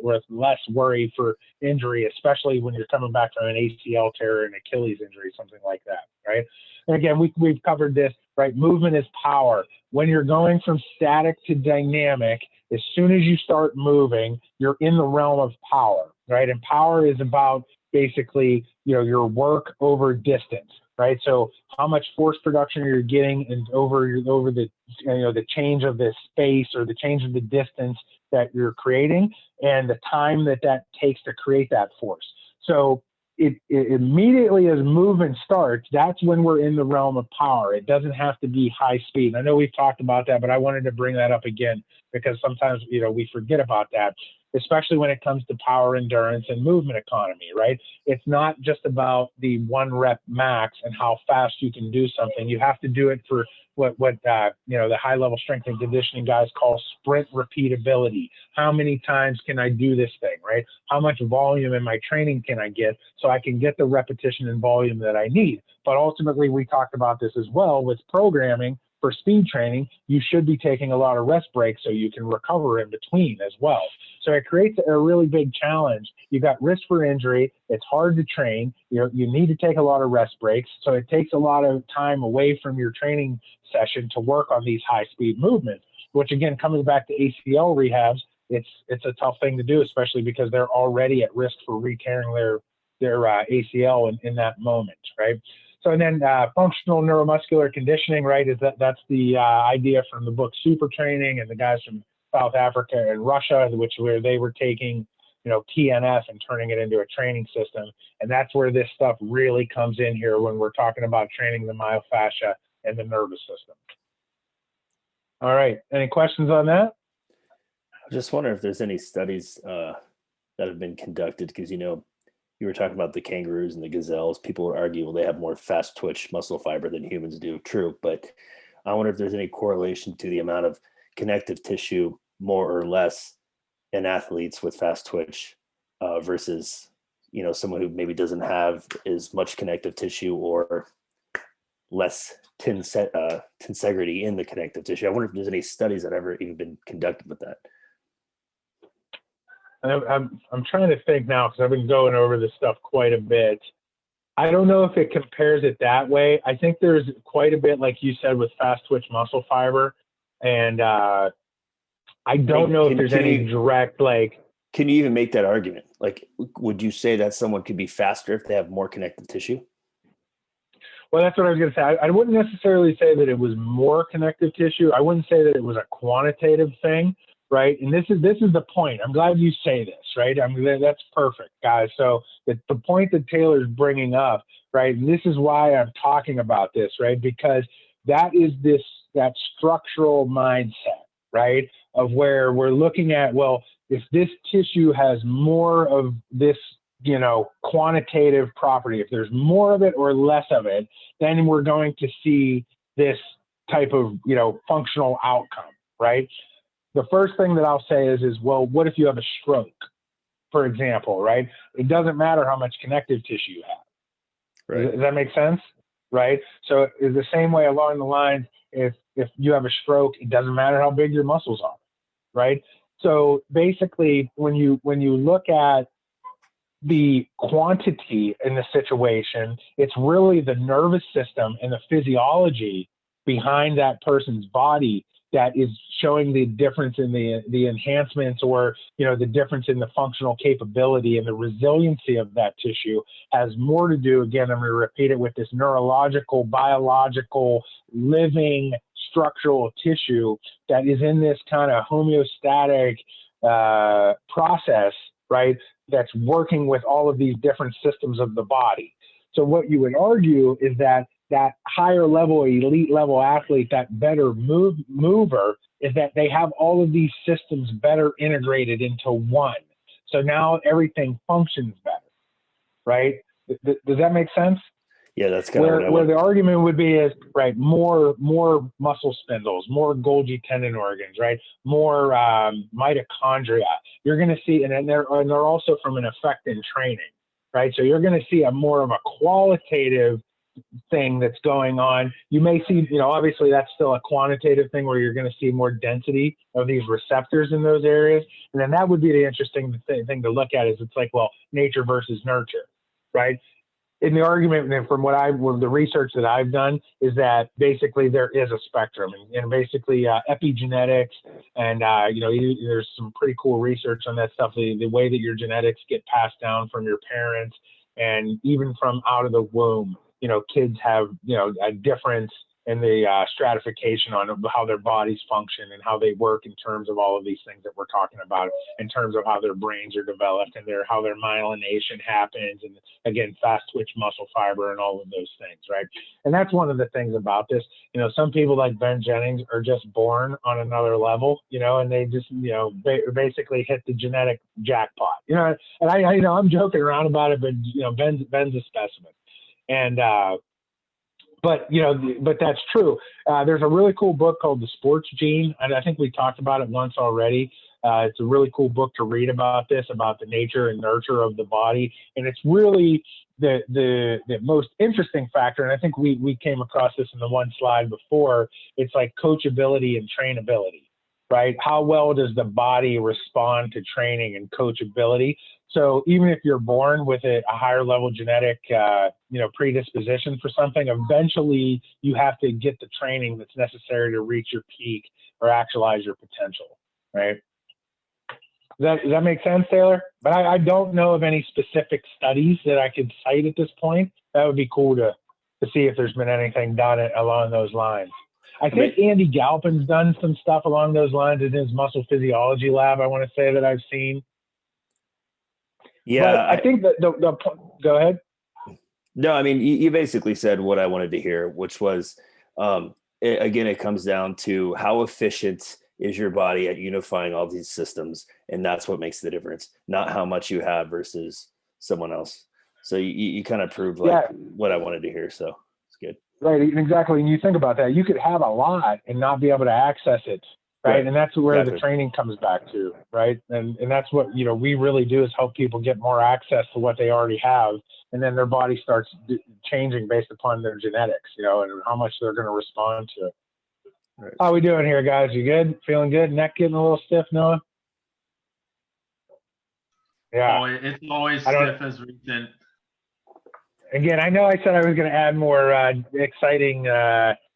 with less worry for injury, especially when you're coming back from an ACL tear or an Achilles injury, something like that, right? And again, we've covered this, right? Movement is power. When you're going from static to dynamic, as soon as you start moving, you're in the realm of power, right? And power is about basically, your work over distance, right? So how much force production you're getting and over the, the change of the space or the change of the distance that you're creating and the time that takes to create that force. So it immediately as movement starts, that's when we're in the realm of power. It doesn't have to be high speed. I know we've talked about that, but I wanted to bring that up again because sometimes, we forget about that, especially when it comes to power endurance and movement economy, right? It's not just about the 1 rep max and how fast you can do something. You have to do it for what the high level strength and conditioning guys call sprint repeatability. How many times can I do this thing, right? How much volume in my training can I get so I can get the repetition and volume that I need? But ultimately, we talked about this as well with programming. For speed training, you should be taking a lot of rest breaks so you can recover in between as well. So it creates a really big challenge. You've got risk for injury. It's hard to train. You need to take a lot of rest breaks. So it takes a lot of time away from your training session to work on these high speed movements, which again, coming back to ACL rehabs, it's a tough thing to do, especially because they're already at risk for re-tearing their ACL in that moment, right? So and then functional neuromuscular conditioning, right, that's the idea from the book Super Training and the guys from South Africa and Russia, where they were taking, PNF and turning it into a training system. And that's where this stuff really comes in here when we're talking about training the myofascia and the nervous system. All right, any questions on that? I just wonder if there's any studies that have been conducted, because, you were talking about the kangaroos and the gazelles. People would argue, well, they have more fast twitch muscle fiber than humans do. True. But I wonder if there's any correlation to the amount of connective tissue, more or less, in athletes with fast twitch versus, someone who maybe doesn't have as much connective tissue or less tensegrity in the connective tissue. I wonder if there's any studies that have ever even been conducted with that. I'm trying to think now because I've been going over this stuff quite a bit. I don't know if it compares it that way. I think there's quite a bit, like you said, with fast twitch muscle fiber. And I don't know if there's any direct, like. Can you even make that argument? Like, would you say that someone could be faster if they have more connective tissue? Well, that's what I was going to say. I wouldn't necessarily say that it was more connective tissue. I wouldn't say that it was a quantitative thing. Right. And this is the point. I'm glad you say this. Right. I mean, that's perfect, guys. So the point that Taylor's bringing up. Right. And this is why I'm talking about this. Right. Because that is that structural mindset. Right. Of where we're looking at, well, if this tissue has more of this, quantitative property, if there's more of it or less of it, then we're going to see this type of, functional outcome. Right. The first thing that I'll say is, well, what if you have a stroke, for example, right? It doesn't matter how much connective tissue you have. Right. Does that make sense? Right. So it's the same way along the lines, if you have a stroke, it doesn't matter how big your muscles are. Right. So basically, when you look at the quantity in the situation, it's really the nervous system and the physiology behind that person's body that is showing the difference in the enhancements or, the difference in the functional capability and the resiliency of that tissue has more to do, again, I'm going to repeat it, with this neurological, biological, living structural tissue that is in this kind of homeostatic process, right, that's working with all of these different systems of the body. So what you would argue is that higher level, elite level athlete, that better mover, is that they have all of these systems better integrated into one. So now everything functions better, right? Does that make sense? Yeah, that's kind of where the argument would be is, right, more muscle spindles, more Golgi tendon organs, right, more mitochondria. You're going to see, and they're also from an effect in training. right? So you're going to see a more of a qualitative thing that's going on. You may see, obviously that's still a quantitative thing where you're going to see more density of these receptors in those areas. And then that would be the interesting thing to look at is it's like, well, nature versus nurture, right? In the argument, and from the research that I've done is that basically there is a spectrum, and basically epigenetics, and there's some pretty cool research on that stuff. The way that your genetics get passed down from your parents, and even from out of the womb, kids have a difference in the stratification on how their bodies function and how they work in terms of all of these things that we're talking about, in terms of how their brains are developed and how their myelination happens, and again, fast twitch muscle fiber and all of those things, right? And that's one of the things about this. Some people like Ben Jennings are just born on another level, and they just basically hit the genetic jackpot, and I'm joking around about it, but Ben's a specimen, and but that's true. There's a really cool book called The Sports Gene, and I think we talked about it once already. It's a really cool book to read about this, about the nature and nurture of the body. And it's really the most interesting factor. And I think we came across this in the one slide before. It's like coachability and trainability, right? How well does the body respond to training and coachability? So even if you're born with a higher level genetic, predisposition for something, eventually you have to get the training that's necessary to reach your peak or actualize your potential, right? Does that make sense, Taylor? But I don't know of any specific studies that I could cite at this point. That would be cool to see if there's been anything done along those lines. I think Andy Galpin's done some stuff along those lines in his muscle physiology lab, I want to say, that I've seen. Yeah. But I think that go ahead. No, I mean, you basically said what I wanted to hear, which was, again, it comes down to how efficient is your body at unifying all these systems. And that's what makes the difference, not how much you have versus someone else. So you kind of proved what I wanted to hear. So it's good. Right. Exactly. And you think about that, you could have a lot and not be able to access it. Right. And that's where the training comes back to. Right. And that's what, we really do is help people get more access to what they already have. And then their body starts changing based upon their genetics, and how much they're going to respond to it. Right. How we doing here, guys? You good? Feeling good? Neck getting a little stiff, Noah? Yeah. Oh, it's always stiff as recent. Again, I know I said I was going to add more exciting,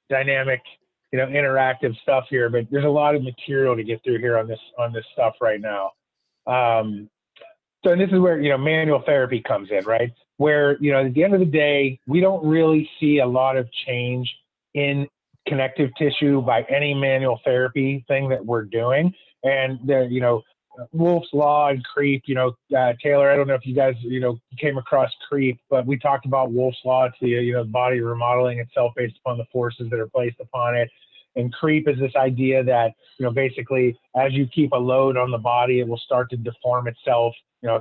dynamic, interactive stuff here, but there's a lot of material to get through here on this stuff right now. So this is where, manual therapy comes in, right? Where, at the end of the day, we don't really see a lot of change in connective tissue by any manual therapy thing that we're doing. And Wolf's Law and creep, Taylor, I don't know if you guys, came across creep, but we talked about Wolf's Law. It's the, body remodeling itself based upon the forces that are placed upon it. And creep is this idea that, basically as you keep a load on the body, it will start to deform itself.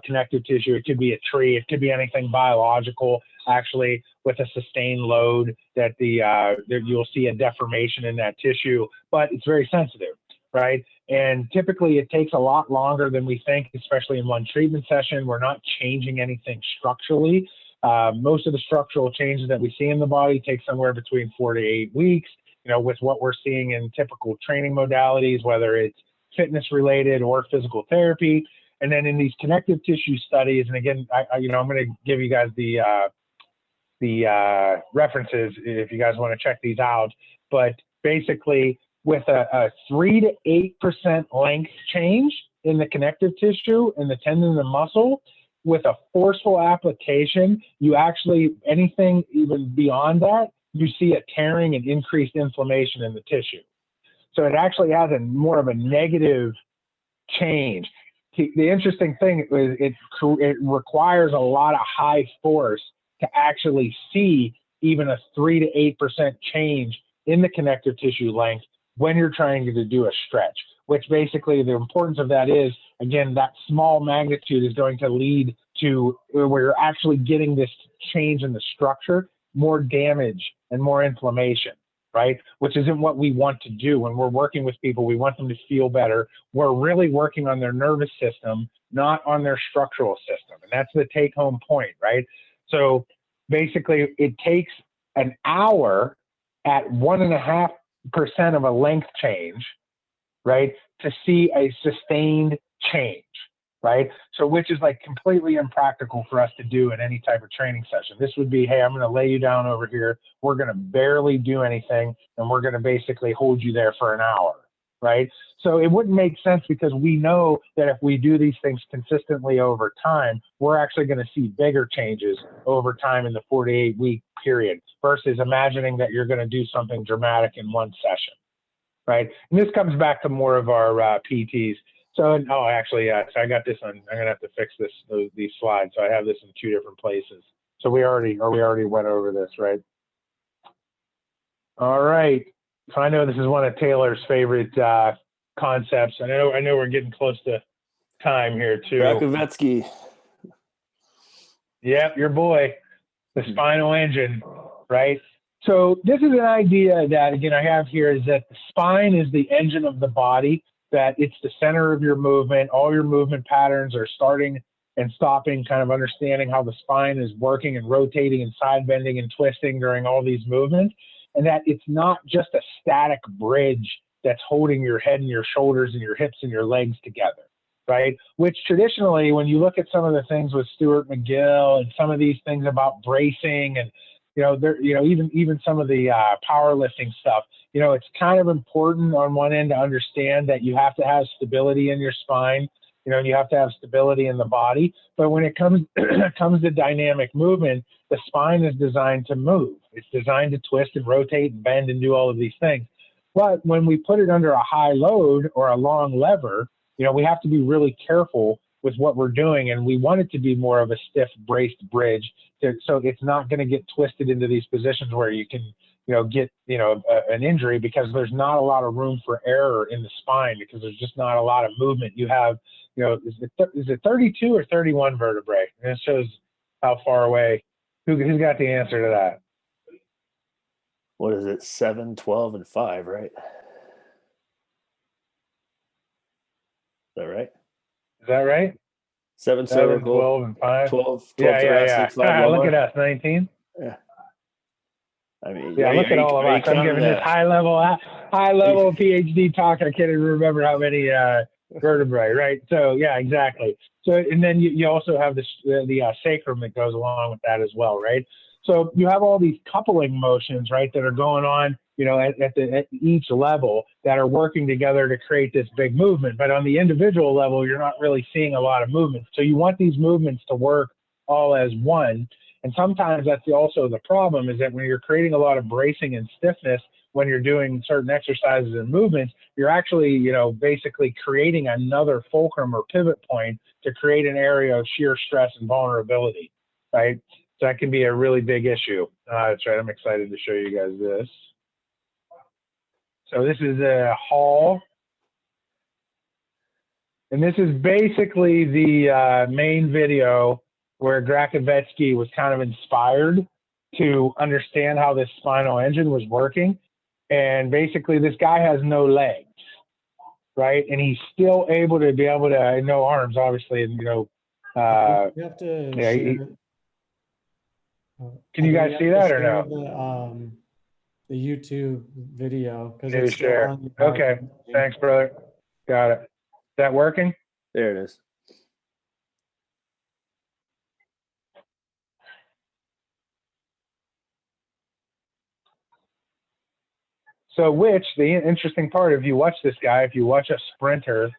Connective tissue, it could be a tree, it could be anything biological, actually, with a sustained load that you'll see a deformation in that tissue, but it's very sensitive, right? And typically it takes a lot longer than we think, especially in one treatment session. We're not changing anything structurally. Most of the structural changes that we see in the body take somewhere between 4 to 8 weeks, with what we're seeing in typical training modalities, whether it's fitness related or physical therapy. And then in these connective tissue studies, and again, I'm going to give you guys the references if you guys want to check these out. But basically, with a 3 to 8% length change in the connective tissue and the tendon and the muscle, with a forceful application, you actually, anything even beyond that, you see a tearing and increased inflammation in the tissue. So it actually has more of a negative change. The interesting thing is it requires a lot of high force to actually see even a 3 to 8% change in the connective tissue length when you're trying to do a stretch, which basically the importance of that is, again, that small magnitude is going to lead to where you're actually getting this change in the structure, more damage and more inflammation, right? Which isn't what we want to do. When we're working with people, we want them to feel better. We're really working on their nervous system, not on their structural system. And that's the take home point, right? So basically it takes an hour at 1.5% of a length change, right, to see a sustained change, right? So which is like completely impractical for us to do in any type of training session. This would be, hey, I'm going to lay you down over here. We're going to barely do anything, and we're going to basically hold you there for an hour, right? So it wouldn't make sense, because we know that if we do these things consistently over time, we're actually going to see bigger changes over time in the 48-week period versus imagining that you're going to do something dramatic in one session, right? And this comes back to more of our PTs. So, actually, so I got this on, I'm going to have to fix these slides. So I have this in 2 different places. So we already went over this, right? All right. So I know this is one of Taylor's favorite concepts. I know we're getting close to time here too. Rakovetsky. Yep, your boy, the spinal engine, right? So this is an idea that, again, I have here, is that the spine is the engine of the body, that it's the center of your movement. All your movement patterns are starting and stopping, kind of understanding how the spine is working and rotating and side bending and twisting during all these movements. And that it's not just a static bridge that's holding your head and your shoulders and your hips and your legs together, right? Which traditionally, when you look at some of the things with Stuart McGill and some of these things about bracing and, even some of the powerlifting stuff, it's kind of important on one end to understand that you have to have stability in your spine, and you have to have stability in the body. But when it comes to dynamic movement, the spine is designed to move. It's designed to twist and rotate and bend and do all of these things. But when we put it under a high load or a long lever, we have to be really careful with what we're doing, and we want it to be more of a stiff braced bridge, so it's not going to get twisted into these positions where you can get an injury, because there's not a lot of room for error in the spine, because there's just not a lot of movement. You have is it 32 or 31 vertebrae, and it shows how far away. Who's got the answer to that? What is it? 7, 12, and 5, right? Is that right? Is that right? 7 7, cervical, 12, and 5. 12 Yeah. thoracic, 5 lumbar. Look at us, 19. Yeah. I mean, Yeah, look at all of us. I'm giving this high level PhD talk. I can't even remember how many vertebrae, right? So yeah, exactly. So, and then you also have the sacrum that goes along with that as well, right? So you have all these coupling motions, right, that are going on, at each level, that are working together to create this big movement. But on the individual level, you're not really seeing a lot of movement. So you want these movements to work all as one. And sometimes that's also the problem, is that when you're creating a lot of bracing and stiffness, when you're doing certain exercises and movements, you're actually, basically creating another fulcrum or pivot point to create an area of shear stress and vulnerability, right? So that can be a really big issue. That's right. I'm excited to show you guys this. So this is a Hall. And this is basically the main video where Grakovetsky was kind of inspired to understand how this spinal engine was working. And basically this guy has no legs, right? And he's still able to no arms, obviously, and, you have to share. Can you guys see that or no? The YouTube video, because Maybe it's still share. on. Okay, thanks, brother. Got it. Is that working? There it is. So the interesting part, if you watch this guy, if you watch a sprinter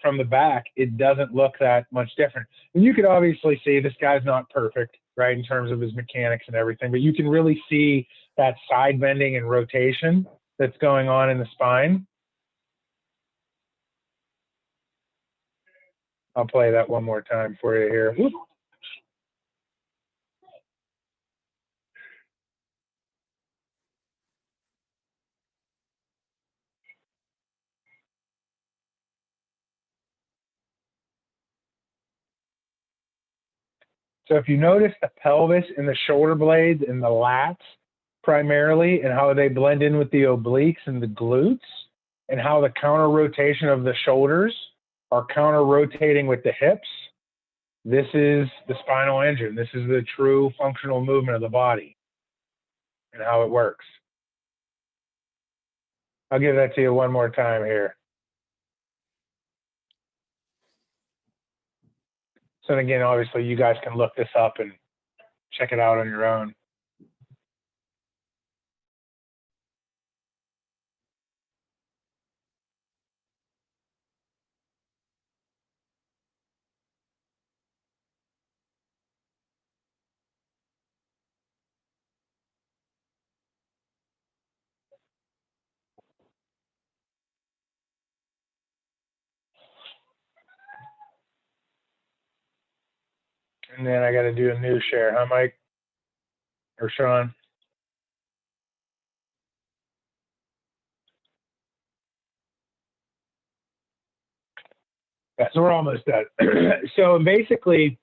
from the back, it doesn't look that much different. And you could obviously see this guy's not perfect, right, in terms of his mechanics and everything, but you can really see that side bending and rotation that's going on in the spine. I'll play that one more time for you here. Whoop. So if you notice the pelvis and the shoulder blades and the lats, primarily, and how they blend in with the obliques and the glutes, and how the counter rotation of the shoulders are counter rotating with the hips. This is the spinal engine. This is the true functional movement of the body and how it works. I'll give that to you one more time here. So again, obviously you guys can look this up and check it out on your own. And then I got to do a new share, huh, Mike or Sean? Yeah, so we're almost done. So basically,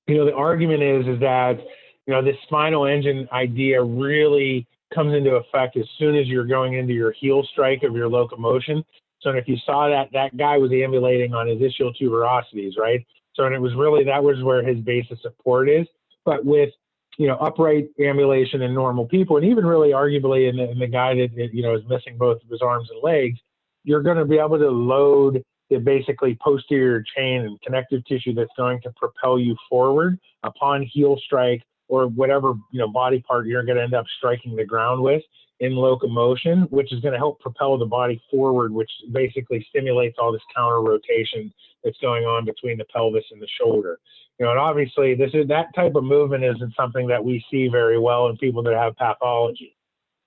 you know, the argument is that, you know, this spinal engine idea really comes into effect as soon as you're going into your heel strike of your locomotion. So if you saw that guy was ambulating on his ischial tuberosities, right? So, and it was really, that was where his base of support is. But with, you know, upright ambulation in normal people, and even really arguably in the guy that, you know, is missing both of his arms and legs, you're going to be able to load the basically posterior chain and connective tissue that's going to propel you forward upon heel strike, or whatever, you know, body part you're going to end up striking the ground with in locomotion, which is going to help propel the body forward, which basically stimulates all this counter rotation that's going on between the pelvis and the shoulder. You know, and obviously that type of movement isn't something that we see very well in people that have pathology,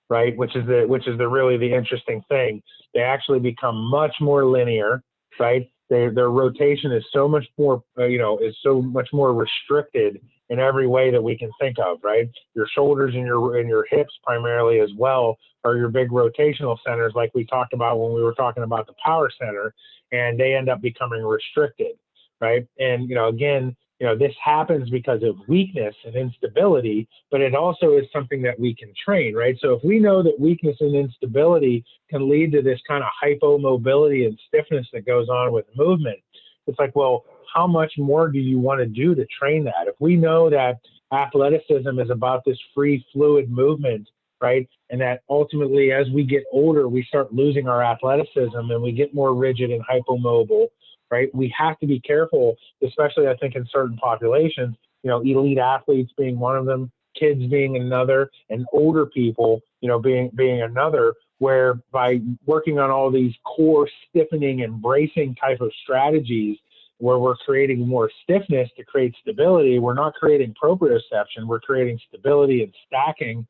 right? Which is really the interesting thing. They actually become much more linear, right? Their rotation is so much more, you know, is so much more restricted in every way that we can think of, right? Your shoulders and your hips primarily as well are your big rotational centers, like we talked about when we were talking about the power center, and they end up becoming restricted, right? And, you know, again, you know, this happens because of weakness and instability, but it also is something that we can train, right? So if we know that weakness and instability can lead to this kind of hypomobility and stiffness that goes on with movement, it's like, well, how much more do you want to do to train that? If we know that athleticism is about this free fluid movement, right? And that ultimately, as we get older, we start losing our athleticism and we get more rigid and hypomobile, right? We have to be careful, especially I think in certain populations, you know, elite athletes being one of them, kids being another, and older people, you know, being another, where by working on all these core stiffening and bracing type of strategies, where we're creating more stiffness to create stability, we're not creating proprioception, we're creating stability and stacking,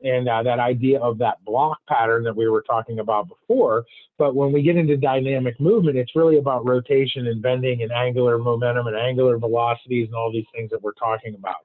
and that idea of that block pattern that we were talking about before. But when we get into dynamic movement, it's really about rotation and bending and angular momentum and angular velocities and all these things that we're talking about.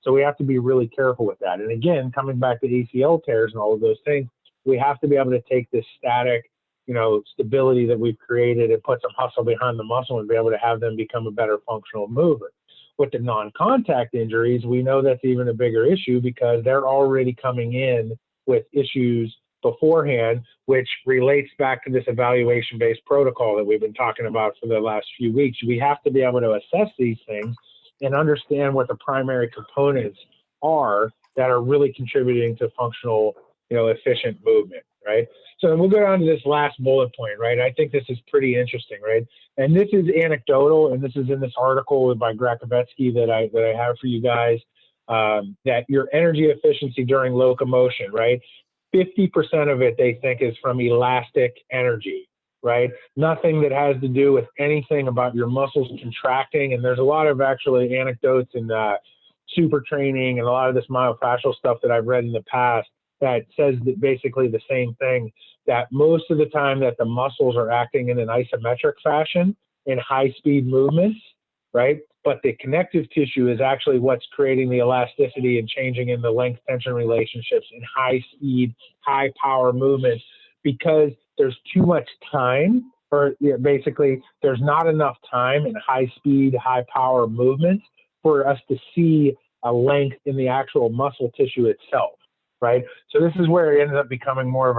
So we have to be really careful with that. And again, coming back to ACL tears and all of those things, we have to be able to take this static, you know, stability that we've created and put some hustle behind the muscle and be able to have them become a better functional mover. With the non-contact injuries, we know that's even a bigger issue because they're already coming in with issues beforehand, which relates back to this evaluation-based protocol that we've been talking about for the last few weeks. We have to be able to assess these things and understand what the primary components are that are really contributing to functional, you know, efficient movement, right? So we'll go down to this last bullet point, right? I think this is pretty interesting, right? And this is anecdotal, and this is in this article by Grakovetsky that I have for you guys, that your energy efficiency during locomotion, right? 50% of it they think is from elastic energy, right? Nothing that has to do with anything about your muscles contracting. And there's a lot of actually anecdotes and super training and a lot of this myofascial stuff that I've read in the past that says that basically the same thing, that most of the time that the muscles are acting in an isometric fashion in high speed movements, right? But the connective tissue is actually what's creating the elasticity and changing in the length tension relationships in high speed, high power movements, because there's too much time, or basically there's not enough time in high speed, high power movements for us to see a length in the actual muscle tissue itself. right? So this is where it ends up becoming more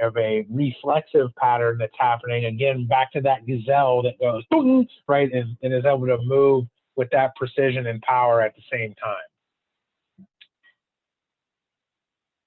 of a reflexive pattern that's happening. Again, back to that gazelle that goes, boom, right, and is able to move with that precision and power at the same time.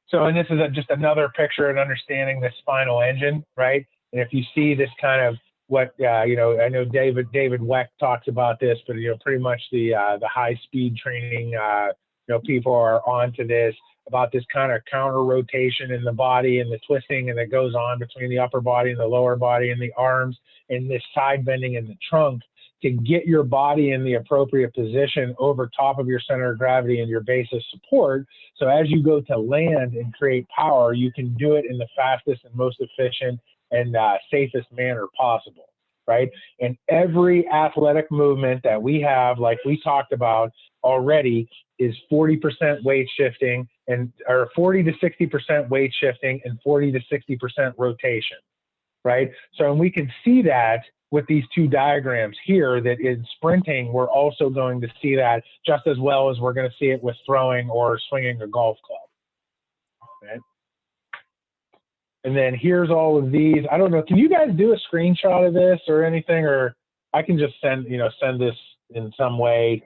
So, and this is just another picture and understanding the spinal engine, right? And if you see this kind of what, you know, I know David Weck talks about this, but, you know, pretty much the high speed training, you know, people are onto this, about this kind of counter rotation in the body and the twisting and that goes on between the upper body and the lower body and the arms, and this side bending in the trunk to get your body in the appropriate position over top of your center of gravity and your base of support. So as you go to land and create power, you can do it in the fastest and most efficient and safest manner possible, right? And every athletic movement that we have, like we talked about already, is 40% weight shifting, and or 40 to 60% weight shifting and 40 to 60% rotation, right? So, and we can see that with these two diagrams here, that in sprinting, we're also going to see that just as well as we're going to see it with throwing or swinging a golf club, right? And then here's all of these. I don't know, can you guys do a screenshot of this or anything, or I can just send this in some way,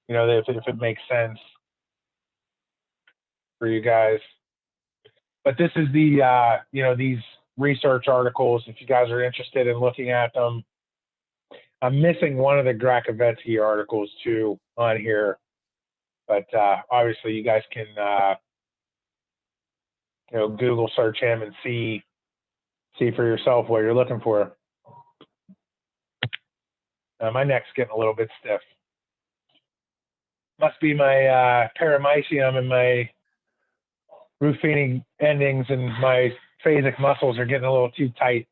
you know, if it makes sense for you guys. But this is the, you know, these research articles, if you guys are interested in looking at them. I'm missing one of the Gracovetsky articles too on here, but obviously you guys can, you know, Google search him and see for yourself what you're looking for. My neck's getting a little bit stiff. Must be my paramycium and my Ruffini endings and my phasic muscles are getting a little too tight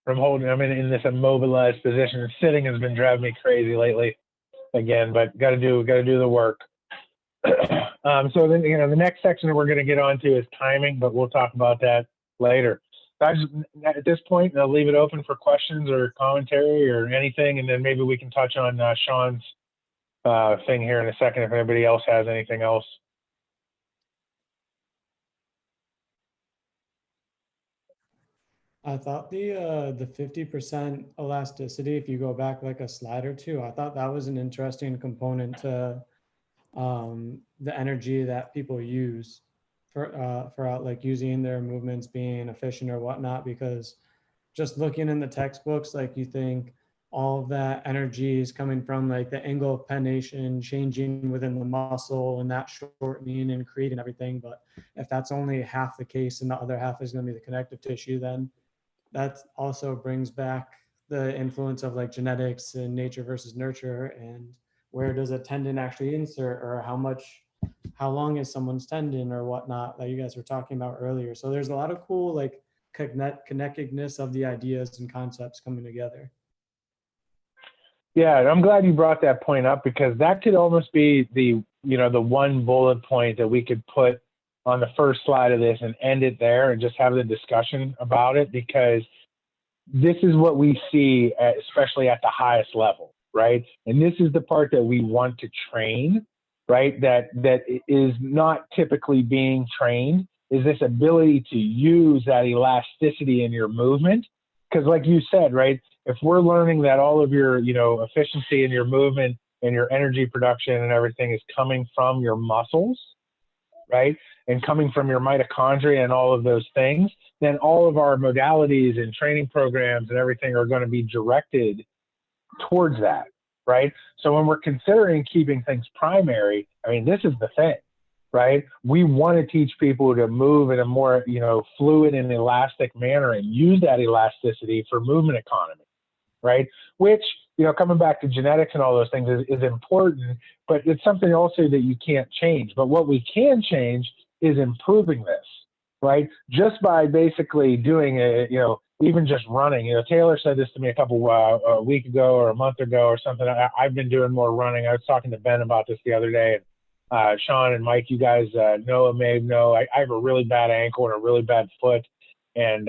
from holding. I'm in this immobilized position. Sitting has been driving me crazy lately again, but got to do the work. So then, you know, the next section that we're going to get onto is timing, but we'll talk about that later. At this point, I'll leave it open for questions or commentary or anything, and then maybe we can touch on Sean's thing here in a second if anybody else has anything else. I thought the 50% elasticity, if you go back like a slide or two, I thought that was an interesting component to the energy that people use for like using their movements being efficient or whatnot, because just looking in the textbooks, like you think all of that energy is coming from like the angle of pennation changing within the muscle and that shortening and creating everything. But if that's only half the case and the other half is going to be the connective tissue, then that also brings back the influence of like genetics and nature versus nurture, and where does a tendon actually insert, or how long is someone's tendon or whatnot that you guys were talking about earlier. So there's a lot of cool like connectedness of the ideas and concepts coming together. Yeah, I'm glad you brought that point up, because that could almost be the, you know, the one bullet point that we could put on the first slide of this and end it there and just have the discussion about it, because this is what we see, especially at the highest level, right? And this is the part that we want to train, right? That is not typically being trained, is this ability to use that elasticity in your movement. Because like you said, right, if we're learning that all of your, you know, efficiency in your movement and your energy production and everything is coming from your muscles, right, and coming from your mitochondria and all of those things, then all of our modalities and training programs and everything are going to be directed towards that, right? So when we're considering keeping things primary, I mean, this is the thing, right? We want to teach people to move in a more, you know, fluid and elastic manner and use that elasticity for movement economy, right? Which, you know, coming back to genetics and all those things is important, but it's something also that you can't change. But what we can change is improving this, right? Just by basically doing it, you know, even just running. You know, Taylor said this to me a week ago or a month ago or something. I've been doing more running. I was talking to Ben about this the other day. And Sean and Mike, you guys may know, I have a really bad ankle and a really bad foot. And,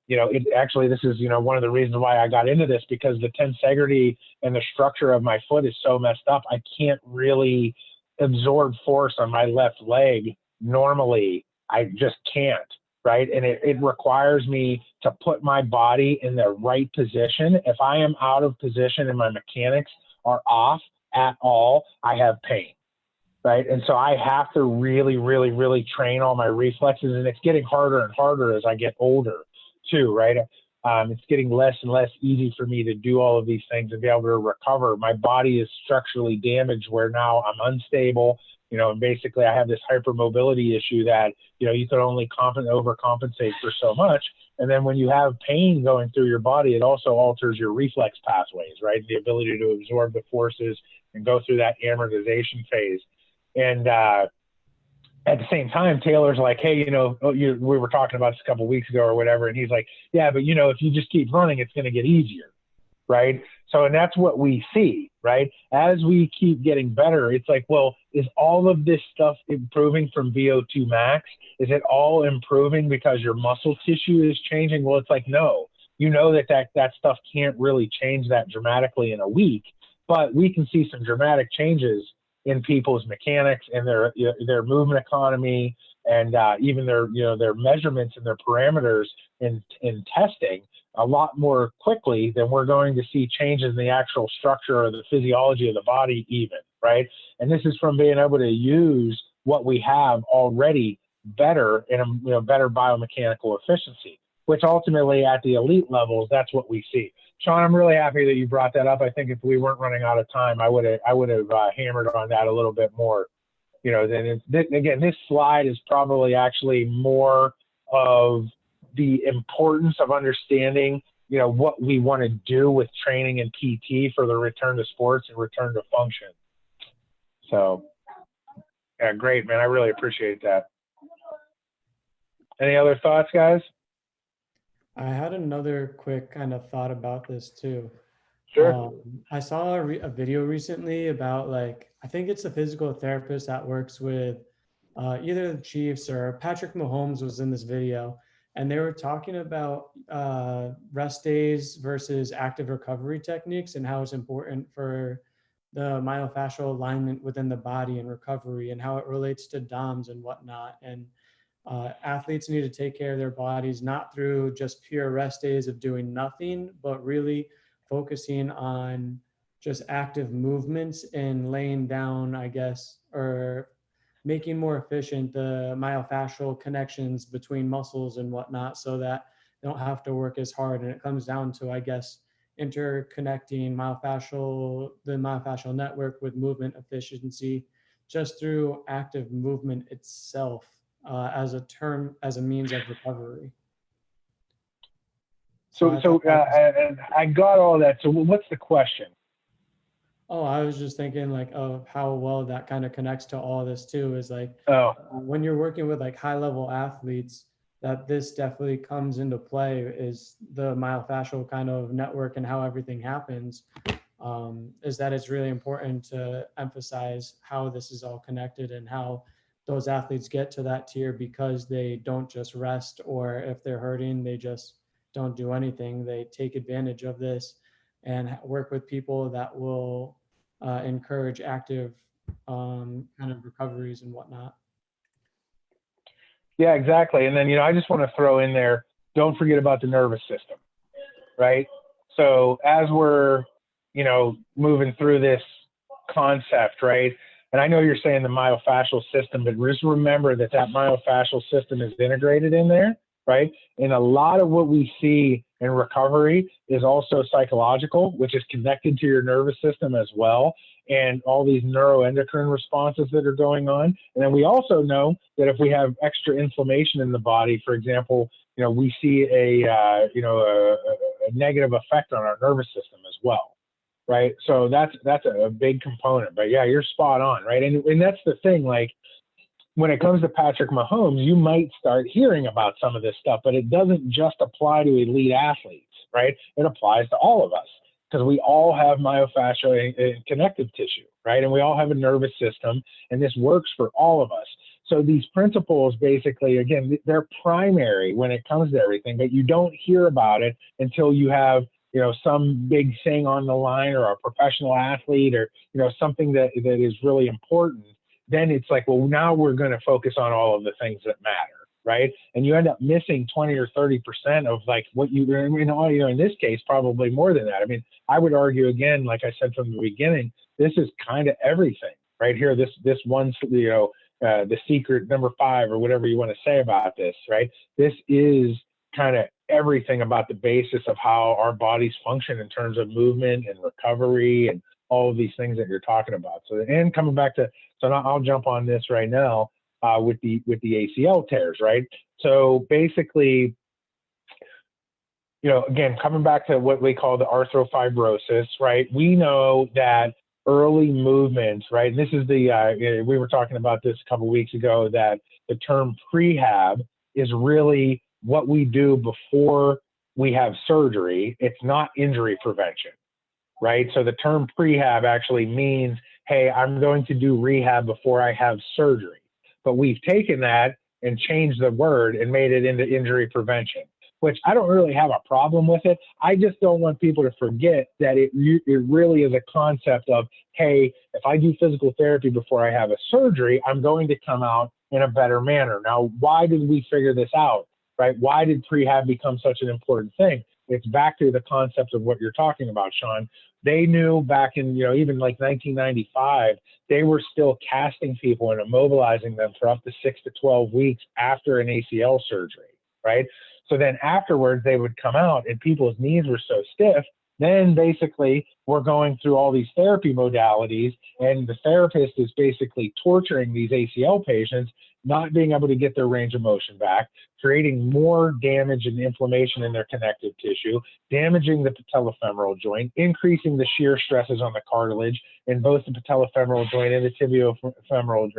you know, this is, you know, one of the reasons why I got into this, because the tensegrity and the structure of my foot is so messed up. I can't really absorb force on my left leg normally I just can't, right? And it requires me to put my body in the right position. If I am out of position and my mechanics are off at all, I have pain, right? And so I have to really, really, really train all my reflexes, and it's getting harder and harder as I get older too, right? It's getting less and less easy for me to do all of these things and be able to recover. My body is structurally damaged where now I'm unstable, you know, and basically I have this hypermobility issue that, you know, you can only overcompensate for so much. And then when you have pain going through your body, it also alters your reflex pathways, right? The ability to absorb the forces and go through that amortization phase. And at the same time, Taylor's like, hey, you know, we were talking about this a couple of weeks ago or whatever. And he's like, yeah, but, you know, if you just keep running, it's going to get easier, right? So, and that's what we see, right? As we keep getting better, it's like, well, is all of this stuff improving from VO2 max? Is it all improving because your muscle tissue is changing? Well, it's like, no, you know that stuff can't really change that dramatically in a week, but we can see some dramatic changes in people's mechanics and their movement economy, and even their measurements and their parameters in testing a lot more quickly than we're going to see changes in the actual structure or the physiology of the body even, right? And this is from being able to use what we have already better in a better biomechanical efficiency, which ultimately at the elite levels, that's what we see. Sean, I'm really happy that you brought that up. I think if we weren't running out of time, I would have hammered on that a little bit more. You know, again, this slide is probably actually more of the importance of understanding, you know, what we want to do with training and PT for the return to sports and return to function. So, yeah, great, man. I really appreciate that. Any other thoughts, guys? I had another quick kind of thought about this too. Sure. I saw a video recently about, like, I think it's a physical therapist that works with either the Chiefs or Patrick Mahomes was in this video, and they were talking about rest days versus active recovery techniques and how it's important for the myofascial alignment within the body and recovery and how it relates to DOMs and whatnot. And athletes need to take care of their bodies, not through just pure rest days of doing nothing, but really focusing on just active movements and laying down, I guess, or making more efficient the myofascial connections between muscles and whatnot, so that they don't have to work as hard. And it comes down to, I guess, interconnecting the myofascial network with movement efficiency just through active movement itself. As a means of recovery. So I got all that. So what's the question? Oh, I was just thinking, like, of how well that kind of connects to all this too, is like, when you're working with like high level athletes, that this definitely comes into play, is the myofascial kind of network and how everything happens. Is that it's really important to emphasize how this is all connected and how those athletes get to that tier because they don't just rest, or if they're hurting, they just don't do anything. They take advantage of this and work with people that will encourage active kind of recoveries and whatnot. Yeah, exactly. And then, you know, I just want to throw in there, don't forget about the nervous system, right? So as we're, you know, moving through this concept, right? And I know you're saying the myofascial system, but just remember that myofascial system is integrated in there, right? And a lot of what we see in recovery is also psychological, which is connected to your nervous system as well, and all these neuroendocrine responses that are going on. And then we also know that if we have extra inflammation in the body, for example, you know, we see a negative effect on our nervous system as well. Right. So that's a big component, but yeah, you're spot on. Right. And that's the thing, like when it comes to Patrick Mahomes, you might start hearing about some of this stuff, but it doesn't just apply to elite athletes. Right. It applies to all of us because we all have myofascial and connective tissue. Right. And we all have a nervous system, and this works for all of us. So these principles basically, again, they're primary when it comes to everything, but you don't hear about it until you have, you know, some big thing on the line, or a professional athlete, or, you know, something that is really important. then it's like, well, now we're going to focus on all of the things that matter, right? And you end up missing 20 or 30% of like what you, in this case, probably more than that. I mean, I would argue again, like I said from the beginning, this is kind of everything right here. This one, the secret number 5 or whatever you want to say about this, right? This is kind of everything about the basis of how our bodies function in terms of movement and recovery and all of these things that you're talking about. So, and coming back to, so now I'll jump on this right now with the ACL tears, right? So basically, again, coming back to what we call the arthrofibrosis, right? We know that early movements, right? And this is we were talking about this a couple of weeks ago, that the term prehab is really what we do before we have surgery. It's not injury prevention, right? So the term prehab actually means, hey, I'm going to do rehab before I have surgery. But we've taken that and changed the word and made it into injury prevention, which I don't really have a problem with it. I just don't want people to forget that it really is a concept of, hey, if I do physical therapy before I have a surgery, I'm going to come out in a better manner. Now, why did we figure this out, right? Why did prehab become such an important thing? It's back to the concept of what you're talking about, Sean. They knew back in, even like 1995, they were still casting people and immobilizing them for up to 6 to 12 weeks after an ACL surgery, right? So then afterwards, they would come out and people's knees were so stiff. Then basically we're going through all these therapy modalities, and the therapist is basically torturing these ACL patients, not being able to get their range of motion back, creating more damage and inflammation in their connective tissue, damaging the patellofemoral joint, increasing the shear stresses on the cartilage in both the patellofemoral joint and the tibiofemoral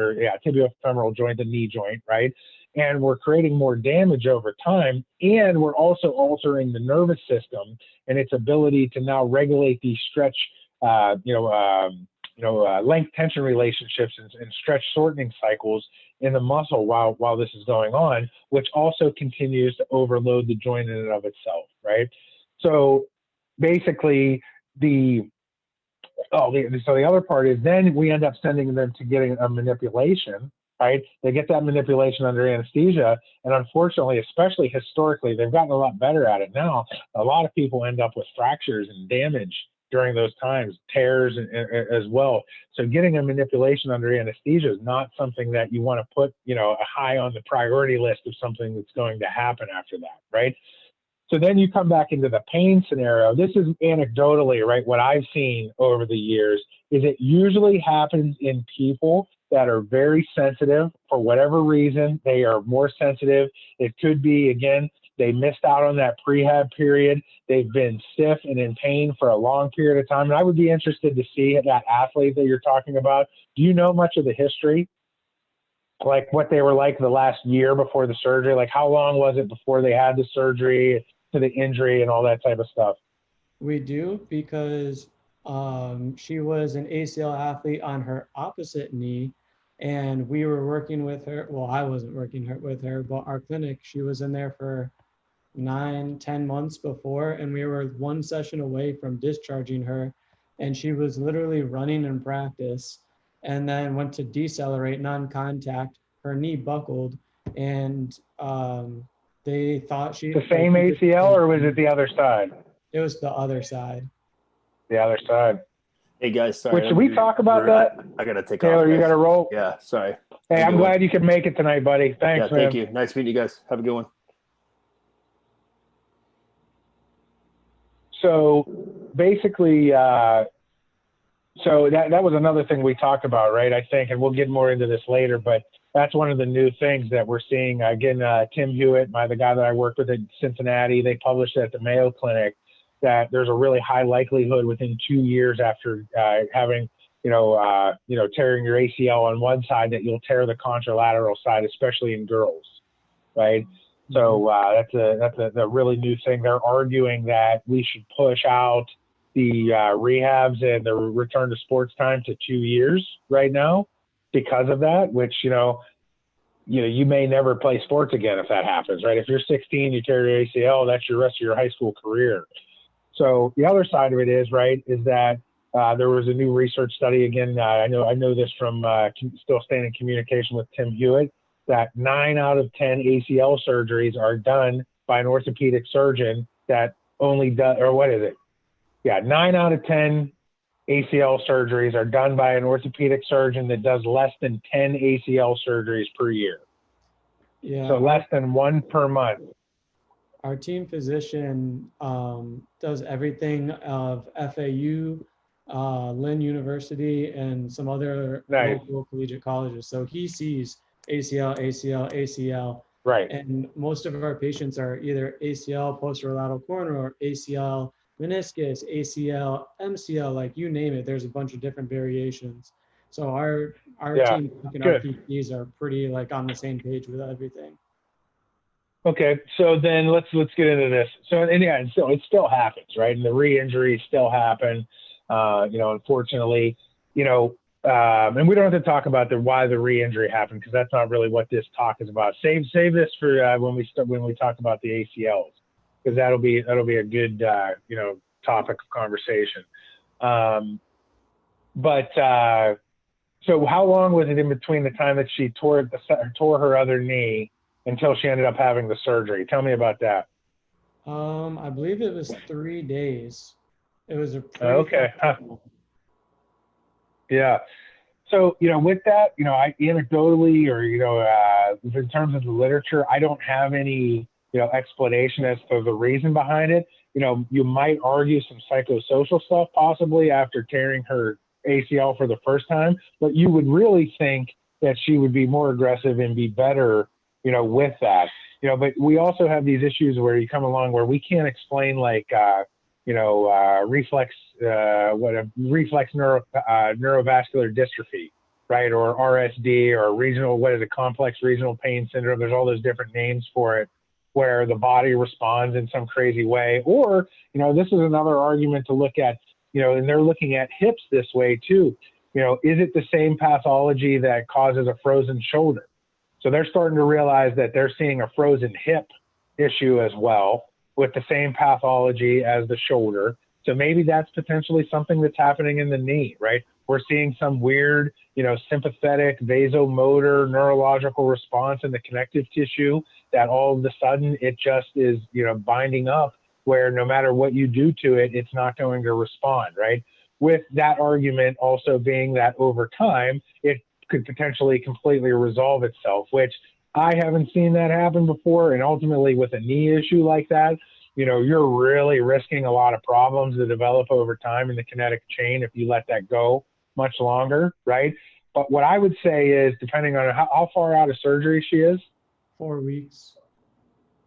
joint, the knee joint, right? And we're creating more damage over time, and we're also altering the nervous system and its ability to now regulate these stretch, length tension relationships and stretch shortening cycles in the muscle while this is going on, which also continues to overload the joint in and of itself, right? So basically, the other part is then we end up sending them to getting a manipulation. Right? They get that manipulation under anesthesia, and unfortunately, especially historically, they've gotten a lot better at it now. A lot of people end up with fractures and damage during those times, tears as well. So getting a manipulation under anesthesia is not something that you want to put, high on the priority list of something that's going to happen after that, right? So then you come back into the pain scenario. This is anecdotally, right? What I've seen over the years is it usually happens in people that are very sensitive for whatever reason. They are more sensitive. It could be, again, they missed out on that prehab period. They've been stiff and in pain for a long period of time. And I would be interested to see that athlete that you're talking about. Do you know much of the history? Like what they were like the last year before the surgery? Like how long was it before they had the surgery to the injury and all that type of stuff? We do, because she was an ACL athlete on her opposite knee, and we were working with her. Well, I wasn't working with her, but our clinic, she was in there for 9-10 months before, and we were one session away from discharging her, and she was literally running in practice and then went to decelerate non-contact. Her knee buckled, and they thought she— the same ACL, or was it the other side? It was the other side. The other side. Hey guys, sorry. Wait, should we talk about that? I gotta take Taylor, off. you gotta roll. Yeah, sorry. Hey, I'm glad you could make it tonight, buddy. Thanks, man. Thank you. Nice meeting you guys. Have a good one. So basically, so that was another thing we talked about, right? I think, and we'll get more into this later, but that's one of the new things that we're seeing. Again, Tim Hewitt, the guy that I worked with at Cincinnati, they published at the Mayo Clinic that there's a really high likelihood within 2 years after having, tearing your ACL on one side, that you'll tear the contralateral side, especially in girls, right? So that's a really new thing. They're arguing that we should push out the rehabs and the return to sports time to 2 years right now because of that, which, you may never play sports again if that happens, right? If you're 16, you tear your ACL, that's your rest of your high school career. So the other side of it is, right, is that there was a new research study again. I know this from still staying in communication with Tim Hewitt, that 9 out of 10 ACL surgeries are done by an orthopedic surgeon that only does, or what is it? Yeah, 9 out of 10 ACL surgeries are done by an orthopedic surgeon that does less than 10 ACL surgeries per year. Yeah. So less than 1 per month. Our team physician does everything of FAU, Lynn University, and some other Nice. local collegiate colleges. So he sees ACL, ACL, ACL. Right. And most of our patients are either ACL posterolateral corner or ACL meniscus, ACL, MCL, like you name it. There's a bunch of different variations. So our Yeah, team and our good. PTs are pretty like on the same page with everything. Okay, so then let's get into this. So and yeah, it still happens, right? And the re-injuries still happen. Unfortunately, and we don't have to talk about why the re-injury happened, because that's not really what this talk is about. Save this for when we talk about the ACLs, because that'll be a good topic of conversation. So how long was it in between the time that she tore her other knee until she ended up having the surgery? Tell me about that. I believe it was 3 days. It was a pretty Okay. Yeah. So, with that, I anecdotally, or, in terms of the literature, I don't have any, explanation as to the reason behind it. You might argue some psychosocial stuff possibly after tearing her ACL for the first time, but you would really think that she would be more aggressive and be better, with that. But we also have these issues where you come along where we can't explain reflex neurovascular dystrophy, right? Or RSD, or complex regional pain syndrome. There's all those different names for it, where the body responds in some crazy way. Or, this is another argument to look at, and they're looking at hips this way too. Is it the same pathology that causes a frozen shoulder? So they're starting to realize that they're seeing a frozen hip issue as well, with the same pathology as the shoulder. So maybe that's potentially something that's happening in the knee, right? We're seeing some weird, sympathetic vasomotor neurological response in the connective tissue that all of a sudden it just is, binding up, where no matter what you do to it, it's not going to respond, right? With that argument also being that over time, it could potentially completely resolve itself, which I haven't seen that happen before. And ultimately with a knee issue like that, you're really risking a lot of problems to develop over time in the kinetic chain if you let that go much longer, right? But what I would say is, depending on how far out of surgery she is. 4 weeks.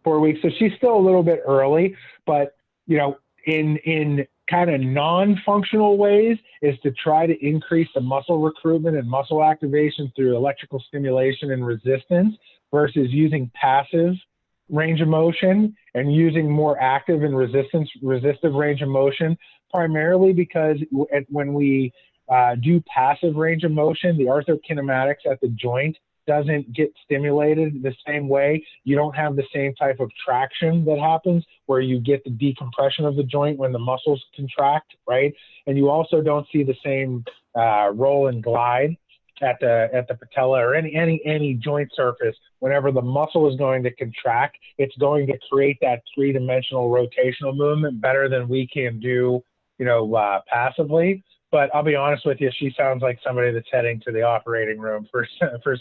4 weeks. So she's still a little bit early, but, in kind of non-functional ways, is to try to increase the muscle recruitment and muscle activation through electrical stimulation and resistance versus using passive range of motion and using more active and resistive range of motion, primarily because when we do passive range of motion, the arthrokinematics at the joint doesn't get stimulated the same way. You don't have the same type of traction that happens where you get the decompression of the joint when the muscles contract, right? And you also don't see the same roll and glide at the patella or any joint surface. Whenever the muscle is going to contract, it's going to create that three-dimensional rotational movement better than we can do, passively. But I'll be honest with you, she sounds like somebody that's heading to the operating room for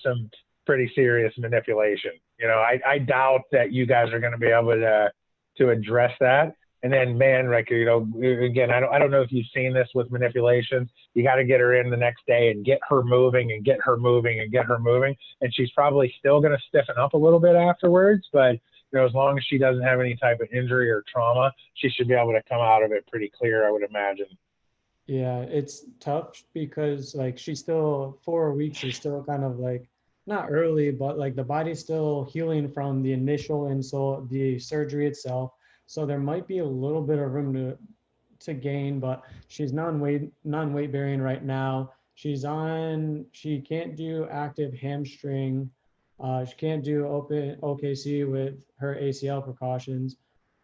some pretty serious manipulation. I doubt that you guys are going to be able to address that. And then, man, like, again, I don't know if you've seen this with manipulations. You got to get her in the next day and get her moving and get her moving and get her moving. And she's probably still going to stiffen up a little bit afterwards. But, as long as she doesn't have any type of injury or trauma, she should be able to come out of it pretty clear, I would imagine. Yeah, it's tough because like she's still 4 weeks is still kind of like not early, but like the body's still healing from the initial insult, the surgery itself. So there might be a little bit of room to gain, but she's non-weight bearing right now. She can't do active hamstring. She can't do open OKC with her ACL precautions.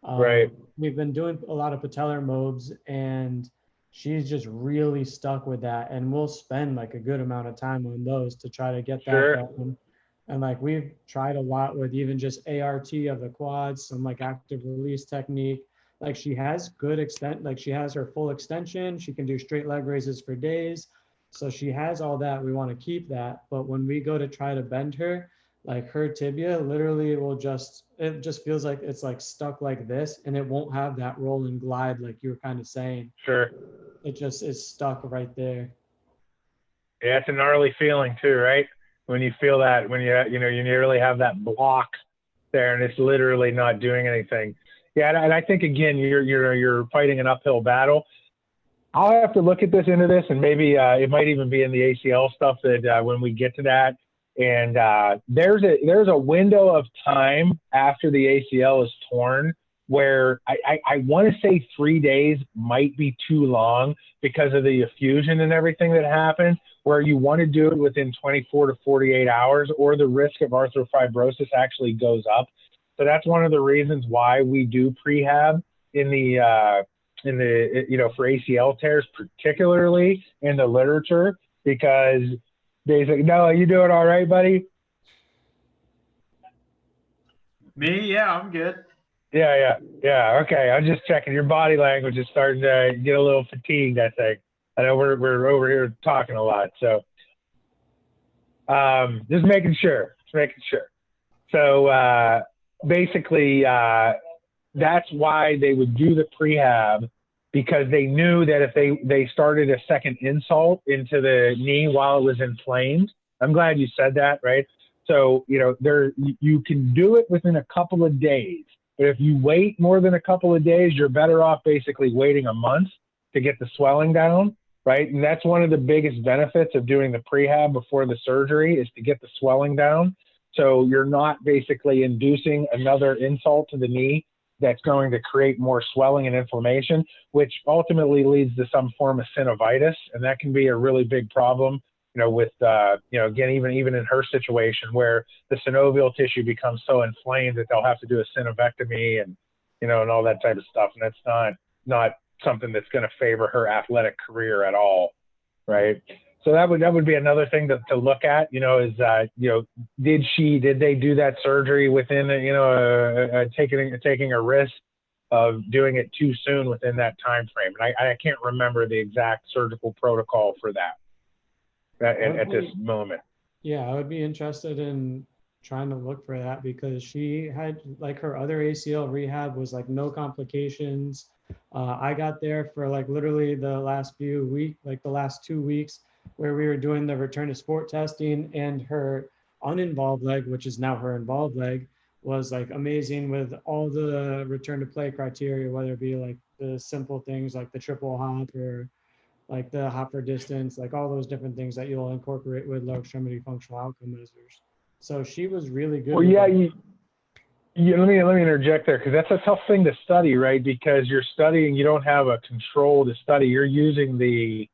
Right. We've been doing a lot of patellar mobs, and she's just really stuck with that, and we'll spend like a good amount of time on those to try to get that Sure. going. And like we've tried a lot with even just ART of the quads, some like active release technique. Like she has good extent, like she has her full extension. She can do straight leg raises for days. So she has all that. We want to keep that. But when we go to try to bend her, like her tibia literally will just, it just feels like it's like stuck like this, and it won't have that roll and glide like you were kind of saying. Sure. It just is stuck right there. Yeah, it's a gnarly feeling too, right? When you feel that, when you know, you nearly have that block there, and it's literally not doing anything. Yeah, and I think again, you're fighting an uphill battle. I'll have to look at into this, and maybe it might even be in the ACL stuff that when we get to that. And there's a window of time after the ACL is torn where I want to say 3 days might be too long because of the effusion and everything that happens, where you want to do it within 24 to 48 hours, or the risk of arthrofibrosis actually goes up. So that's one of the reasons why we do prehab in the you know, for ACL tears, particularly in the literature, because they say, no, you doing all right, buddy? Me? Yeah, I'm good. Yeah. Okay, I'm just checking. Your body language is starting to get a little fatigued, I think. I know we're over here talking a lot, so just making sure. So basically, that's why they would do the prehab, because they knew that if they started a second insult into the knee while it was inflamed. I'm glad you said that, right? So, you know, you can do it within a couple of days, but if you wait more than a couple of days, you're better off basically waiting a month to get the swelling down, right? And that's one of the biggest benefits of doing the prehab before the surgery, is to get the swelling down. So you're not basically inducing another insult to the knee that's going to create more swelling and inflammation, which ultimately leads to some form of synovitis. And that can be a really big problem, you know, with, you know, again, even in her situation, where the synovial tissue becomes so inflamed that they'll have to do a synovectomy and, you know, and all that type of stuff. And that's not something that's going to favor her athletic career at all, right? So that would be another thing to look at, you know, is, you know, did they do that surgery within, you know, taking a risk of doing it too soon within that time frame? And I can't remember the exact surgical protocol for that at this moment. Yeah, I would be interested in trying to look for that, because she had, like, her other ACL rehab was like no complications. I got there for like literally the last few weeks, like the last 2 weeks, where we were doing the return to sport testing, and her uninvolved leg, which is now her involved leg, was like amazing with all the return to play criteria, whether it be like the simple things like the triple hop, or like the hop for distance, like all those different things that you'll incorporate with lower extremity functional outcome measures. So she was really good. Well, yeah, let me interject there, because that's a tough thing to study, right? Because you're studying, you don't have a control to study. You're using the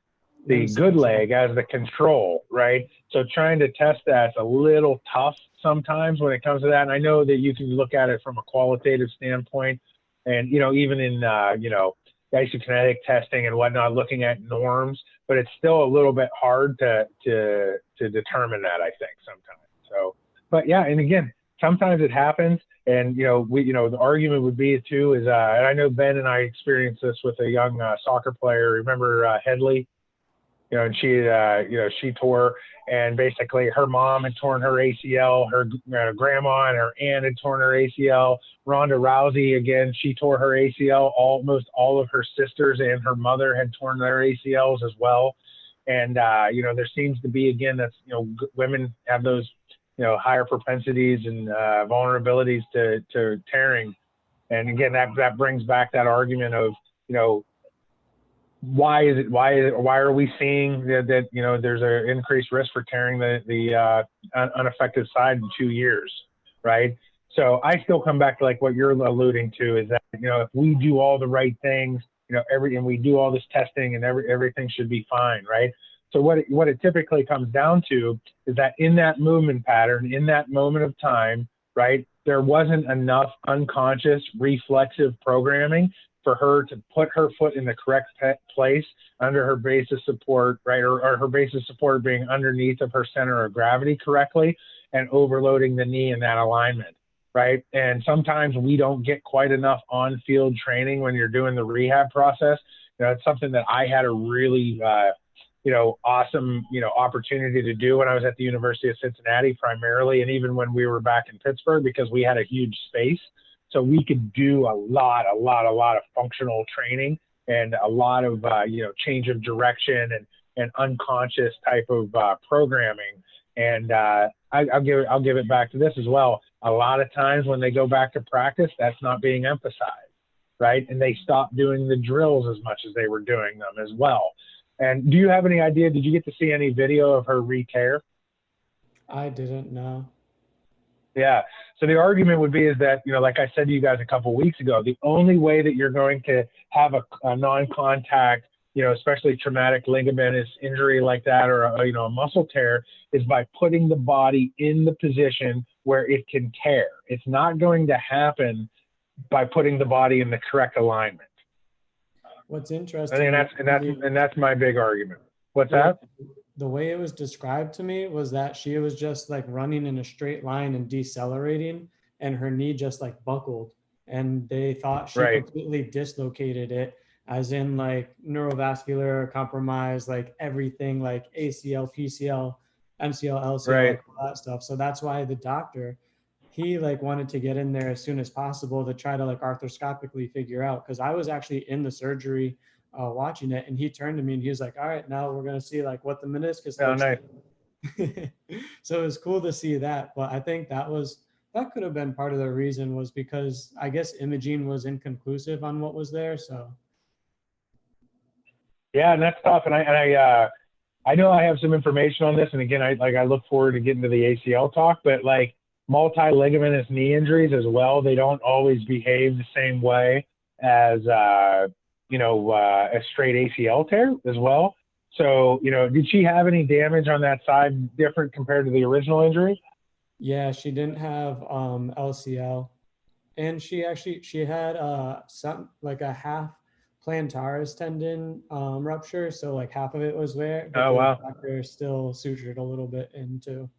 good leg as the control, right? So trying to test that's a little tough sometimes when it comes to that. And I know that you can look at it from a qualitative standpoint, and, you know, even in, you know, isokinetic testing and whatnot, looking at norms, but it's still a little bit hard to determine that, I think, sometimes. So, but yeah, and again, sometimes it happens. And, you know, the argument would be too is, and I know Ben and I experienced this with a young soccer player. Remember Headley? You know, and she, you know, she tore, and basically her mom had torn her ACL, her grandma and her aunt had torn her ACL. Ronda Rousey, again, she tore her ACL. Almost all of her sisters and her mother had torn their ACLs as well. And, you know, there seems to be, again, that's, you know, women have those, you know, higher propensities and vulnerabilities to tearing. And again, that brings back that argument of, you know, why are we seeing that you know, there's an increased risk for tearing the unaffected side in 2 years, right? So I still come back to like what you're alluding to, is that, you know, if we do all the right things, you know, and we do all this testing, and everything should be fine, right? So what it typically comes down to is that in that movement pattern, in that moment of time, right, there wasn't enough unconscious reflexive programming for her to put her foot in the correct place under her base of support, right? Or her base of support being underneath of her center of gravity correctly and overloading the knee in that alignment, right? And sometimes we don't get quite enough on-field training when you're doing the rehab process. You know, it's something that I had a really, awesome, opportunity to do when I was at the University of Cincinnati primarily, and even when we were back in Pittsburgh, because we had a huge space. So we could do a lot of functional training and a lot of, change of direction and unconscious type of programming. And I'll give it back to this as well. A lot of times when they go back to practice, that's not being emphasized, right? And they stop doing the drills as much as they were doing them as well. And do you have any idea, did you get to see any video of her re-tear? I didn't know. Yeah. So the argument would be is that, like I said to you guys a couple of weeks ago, the only way that you're going to have a non-contact, especially traumatic ligamentous injury like that, or a muscle tear, is by putting the body in the position where it can tear. It's not going to happen by putting the body in the correct alignment. What's interesting, and that's my big argument. What's that? The way it was described to me was that she was just like running in a straight line and decelerating, and her knee just like buckled, and they thought she completely dislocated it, as in like neurovascular compromise, like everything, like ACL, PCL, MCL, LCL, like all that stuff. So that's why the doctor, he like wanted to get in there as soon as possible to try to like arthroscopically figure out, because I was actually in the surgery watching it, and he turned to me and he was like, all right, now we're going to see like what the meniscus looks like. So it was cool to see that. But I think that could have been part of the reason, was because I guess imaging was inconclusive on what was there. So yeah, and that's tough. And I know I have some information on this, and again, I look forward to getting to the ACL talk, but like multi-ligamentous knee injuries as well, they don't always behave the same way as a straight ACL tear as well. So, did she have any damage on that side different compared to the original injury? Yeah, she didn't have LCL, and she had some like a half plantaris tendon rupture. So like half of it was there, but the doctor still sutured a little bit into.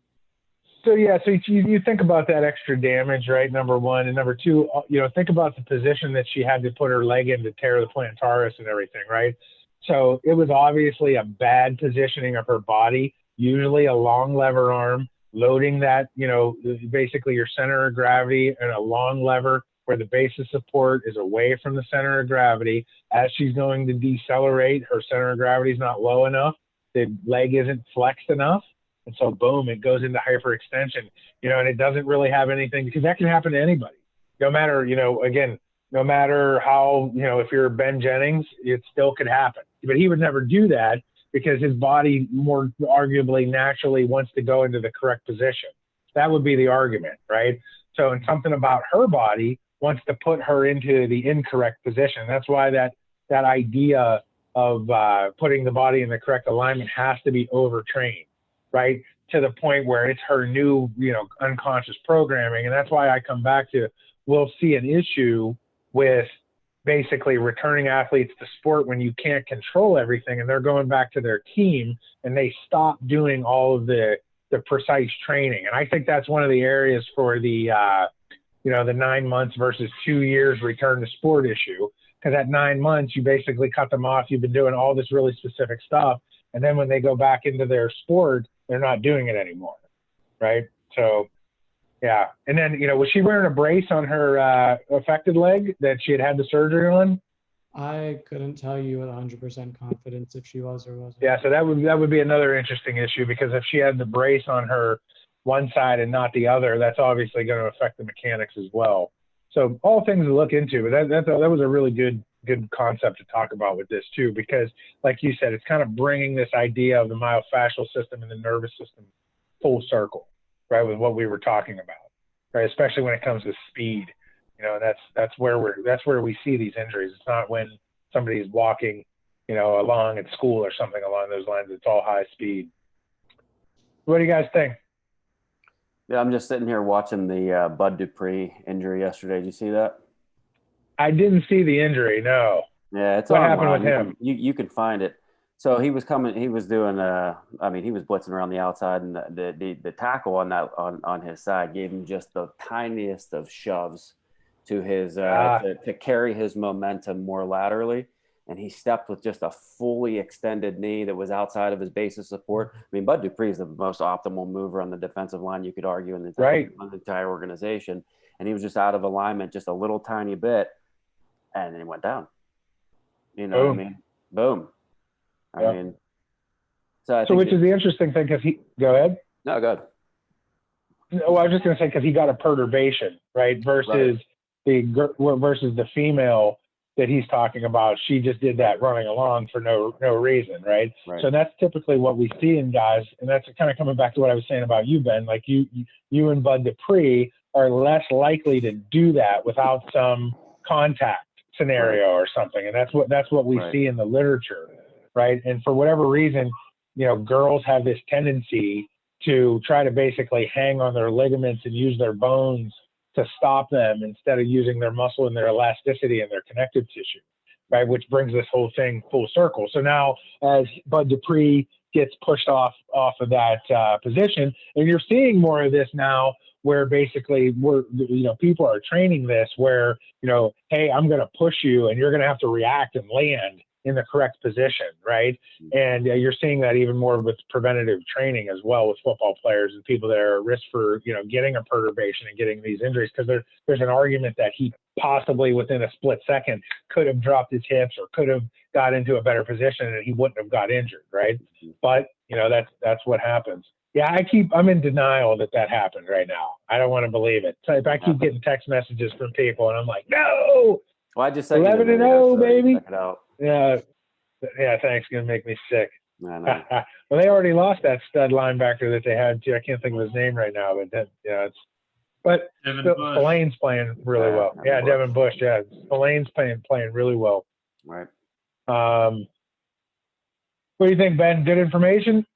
So yeah, so you think about that extra damage, right? Number one, and number two, think about the position that she had to put her leg in to tear the plantaris and everything, right? So it was obviously a bad positioning of her body. Usually a long lever arm, loading that, basically your center of gravity, and a long lever where the base of support is away from the center of gravity. As she's going to decelerate, her center of gravity is not low enough. The leg isn't flexed enough. And so, boom, it goes into hyperextension, and it doesn't really have anything, because that can happen to anybody. No matter, no matter how, if you're Ben Jennings, it still could happen. But he would never do that because his body more arguably naturally wants to go into the correct position. That would be the argument, right? So, and something about her body wants to put her into the incorrect position. That's why that idea of putting the body in the correct alignment has to be overtrained, right? To the point where it's her new, unconscious programming. And that's why I come back to, we'll see an issue with basically returning athletes to sport when you can't control everything, and they're going back to their team and they stop doing all of the precise training. And I think that's one of the areas for the 9 months versus 2 years return to sport issue. Because at 9 months, you basically cut them off. You've been doing all this really specific stuff. And then when they go back into their sport, they're not doing it anymore, right? So, yeah. And then, was she wearing a brace on her affected leg that she had the surgery on? I couldn't tell you with 100% confidence if she was or wasn't. Yeah, so that would be another interesting issue, because if she had the brace on her one side and not the other, that's obviously going to affect the mechanics as well. So all things to look into. But that was a really good concept to talk about with this too, because like you said, it's kind of bringing this idea of the myofascial system and the nervous system full circle, right, with what we were talking about, right? Especially when it comes to speed, that's where we see these injuries. It's not when somebody's walking, along at school or something along those lines. It's all high speed. What do you guys think? Yeah, I'm just sitting here watching the Bud Dupree injury yesterday. Did you see that? I didn't see the injury. No. Yeah, it's What online. happened with him? You can find it. So he was coming. He was doing. He was blitzing around the outside, and the tackle on his side gave him just the tiniest of shoves to his to carry his momentum more laterally, and he stepped with just a fully extended knee that was outside of his base of support. I mean, Bud Dupree is the most optimal mover on the defensive line you could argue in the entire organization, and he was just out of alignment just a little tiny bit, and then he went down. You know what I mean? Boom. I mean, so which is the interesting thing, because go ahead. No, go ahead. No, I was just going to say, because he got a perturbation, right? Versus the female that he's talking about. She just did that running along for no reason, right? So that's typically what we see in guys, and that's kind of coming back to what I was saying about you, Ben. Like you and Bud Dupree are less likely to do that without some contact scenario or something, and that's what we see in the literature, right? And for whatever reason, girls have this tendency to try to basically hang on their ligaments and use their bones to stop them instead of using their muscle and their elasticity and their connective tissue, right? Which brings this whole thing full circle. So now as Bud Dupree gets pushed off of that position, and you're seeing more of this now, where basically people are training this where, hey, I'm going to push you and you're going to have to react and land in the correct position, right? And you're seeing that even more with preventative training as well with football players and people that are at risk for, getting a perturbation and getting these injuries, because there's an argument that he possibly within a split second could have dropped his hips or could have got into a better position and he wouldn't have got injured, right? But, that's what happens. Yeah, I'm in denial that happened right now. I don't want to believe it. So if I keep getting text messages from people and I'm like, no. Well, I just 11-0, baby. Check it out. Yeah, thanks. Gonna make me sick. Well, they already lost that stud linebacker that they had too. I can't think of his name right now, but Spillane's playing really well. Yeah, Devin Bush. Yeah, Spillane's playing really well. Right. What do you think, Ben? Good information?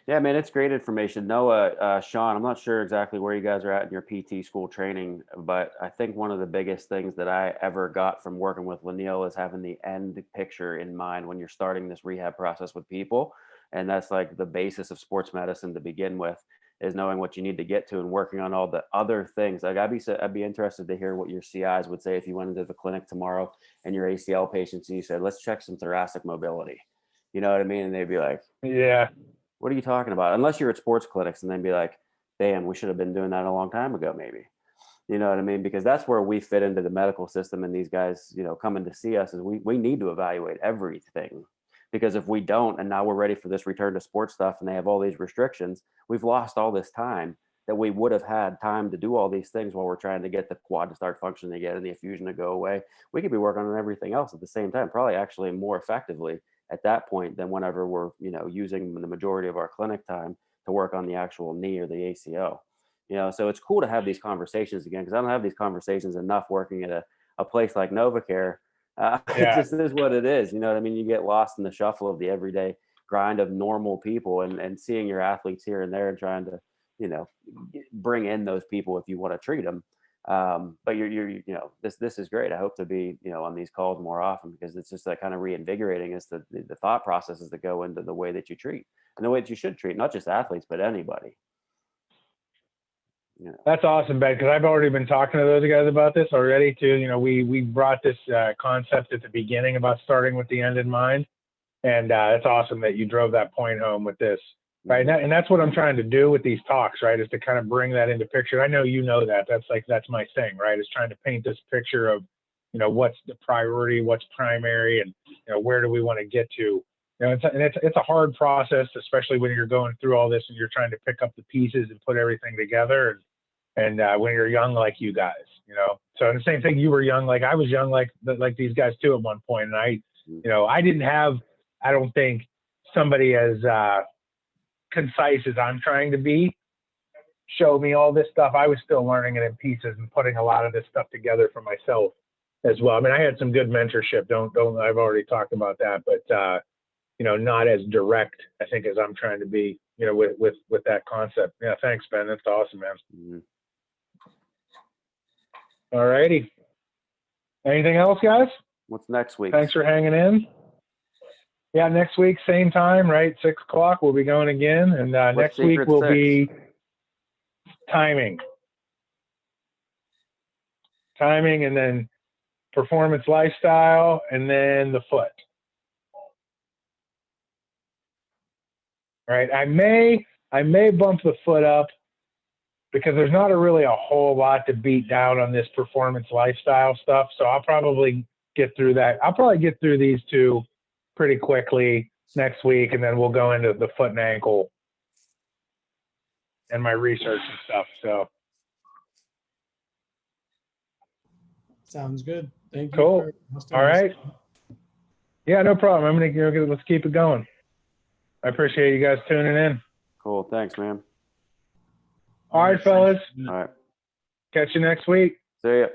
Yeah, man, it's great information. Noah, Sean, I'm not sure exactly where you guys are at in your PT school training, but I think one of the biggest things that I ever got from working with Lyneil is having the end picture in mind when you're starting this rehab process with people. And that's like the basis of sports medicine to begin with, is knowing what you need to get to and working on all the other things. Like I'd be interested to hear what your CIs would say if you went into the clinic tomorrow and your ACL patients and you said, let's check some thoracic mobility. You know what I mean? And they'd be like, yeah. What are you talking about? Unless you're at sports clinics and then be like, damn, we should have been doing that a long time ago, maybe. You know what I mean? Because that's where we fit into the medical system, and these guys, coming to see us, is we need to evaluate everything. Because if we don't, and now we're ready for this return to sports stuff and they have all these restrictions, we've lost all this time that we would have had time to do all these things while we're trying to get the quad to start functioning again and the effusion to go away. We could be working on everything else at the same time, probably actually more effectively at that point than whenever we're, using the majority of our clinic time to work on the actual knee or the ACL. So it's cool to have these conversations again, because I don't have these conversations enough working at a place like NovaCare. It just is what it is. You know what I mean? You get lost in the shuffle of the everyday grind of normal people and seeing your athletes here and there and trying to, bring in those people if you want to treat them. But you're this is great. I hope to be, on these calls more often, because it's just that kind of reinvigorating is the thought processes that go into the way that you treat and the way that you should treat, not just athletes, but anybody. That's awesome, Ben, because I've already been talking to those guys about this already too. We brought this concept at the beginning about starting with the end in mind. And it's awesome that you drove that point home with this. Right. And that's what I'm trying to do with these talks, right, is to kind of bring that into picture. I know that. That's my thing, right, is trying to paint this picture of, what's the priority, what's primary, and, where do we want to get to. It's a hard process, especially when you're going through all this and you're trying to pick up the pieces and put everything together. And when you're young like you guys, So the same thing, you were young like I was young like these guys too at one point. And I didn't have, I don't think, somebody as concise as I'm trying to be show me all this stuff. I was still learning it in pieces and putting a lot of this stuff together for myself as well. I mean, I had some good mentorship. Don't I've already talked about that, but not as direct, I think, as I'm trying to be, with that concept. Yeah, thanks, Ben. That's awesome, man. All righty. Anything else, guys? What's next week? Thanks for hanging in. Yeah, next week, same time, right? 6 o'clock, we'll be going again. And next week Secret will 6? be timing, and then performance lifestyle, and then the foot. Right? I may bump the foot up because there's not really a whole lot to beat down on this performance lifestyle stuff. So I'll probably get through that. I'll probably get through these two pretty quickly next week, and then we'll go into the foot and ankle and my research and stuff. So Sounds good. Thank you. Cool. For hosting all this. right. Yeah, no problem. I'm gonna let's keep it going. I appreciate you guys tuning in. Cool. Thanks, man. All right, fellas. All right. Catch you next week. See ya.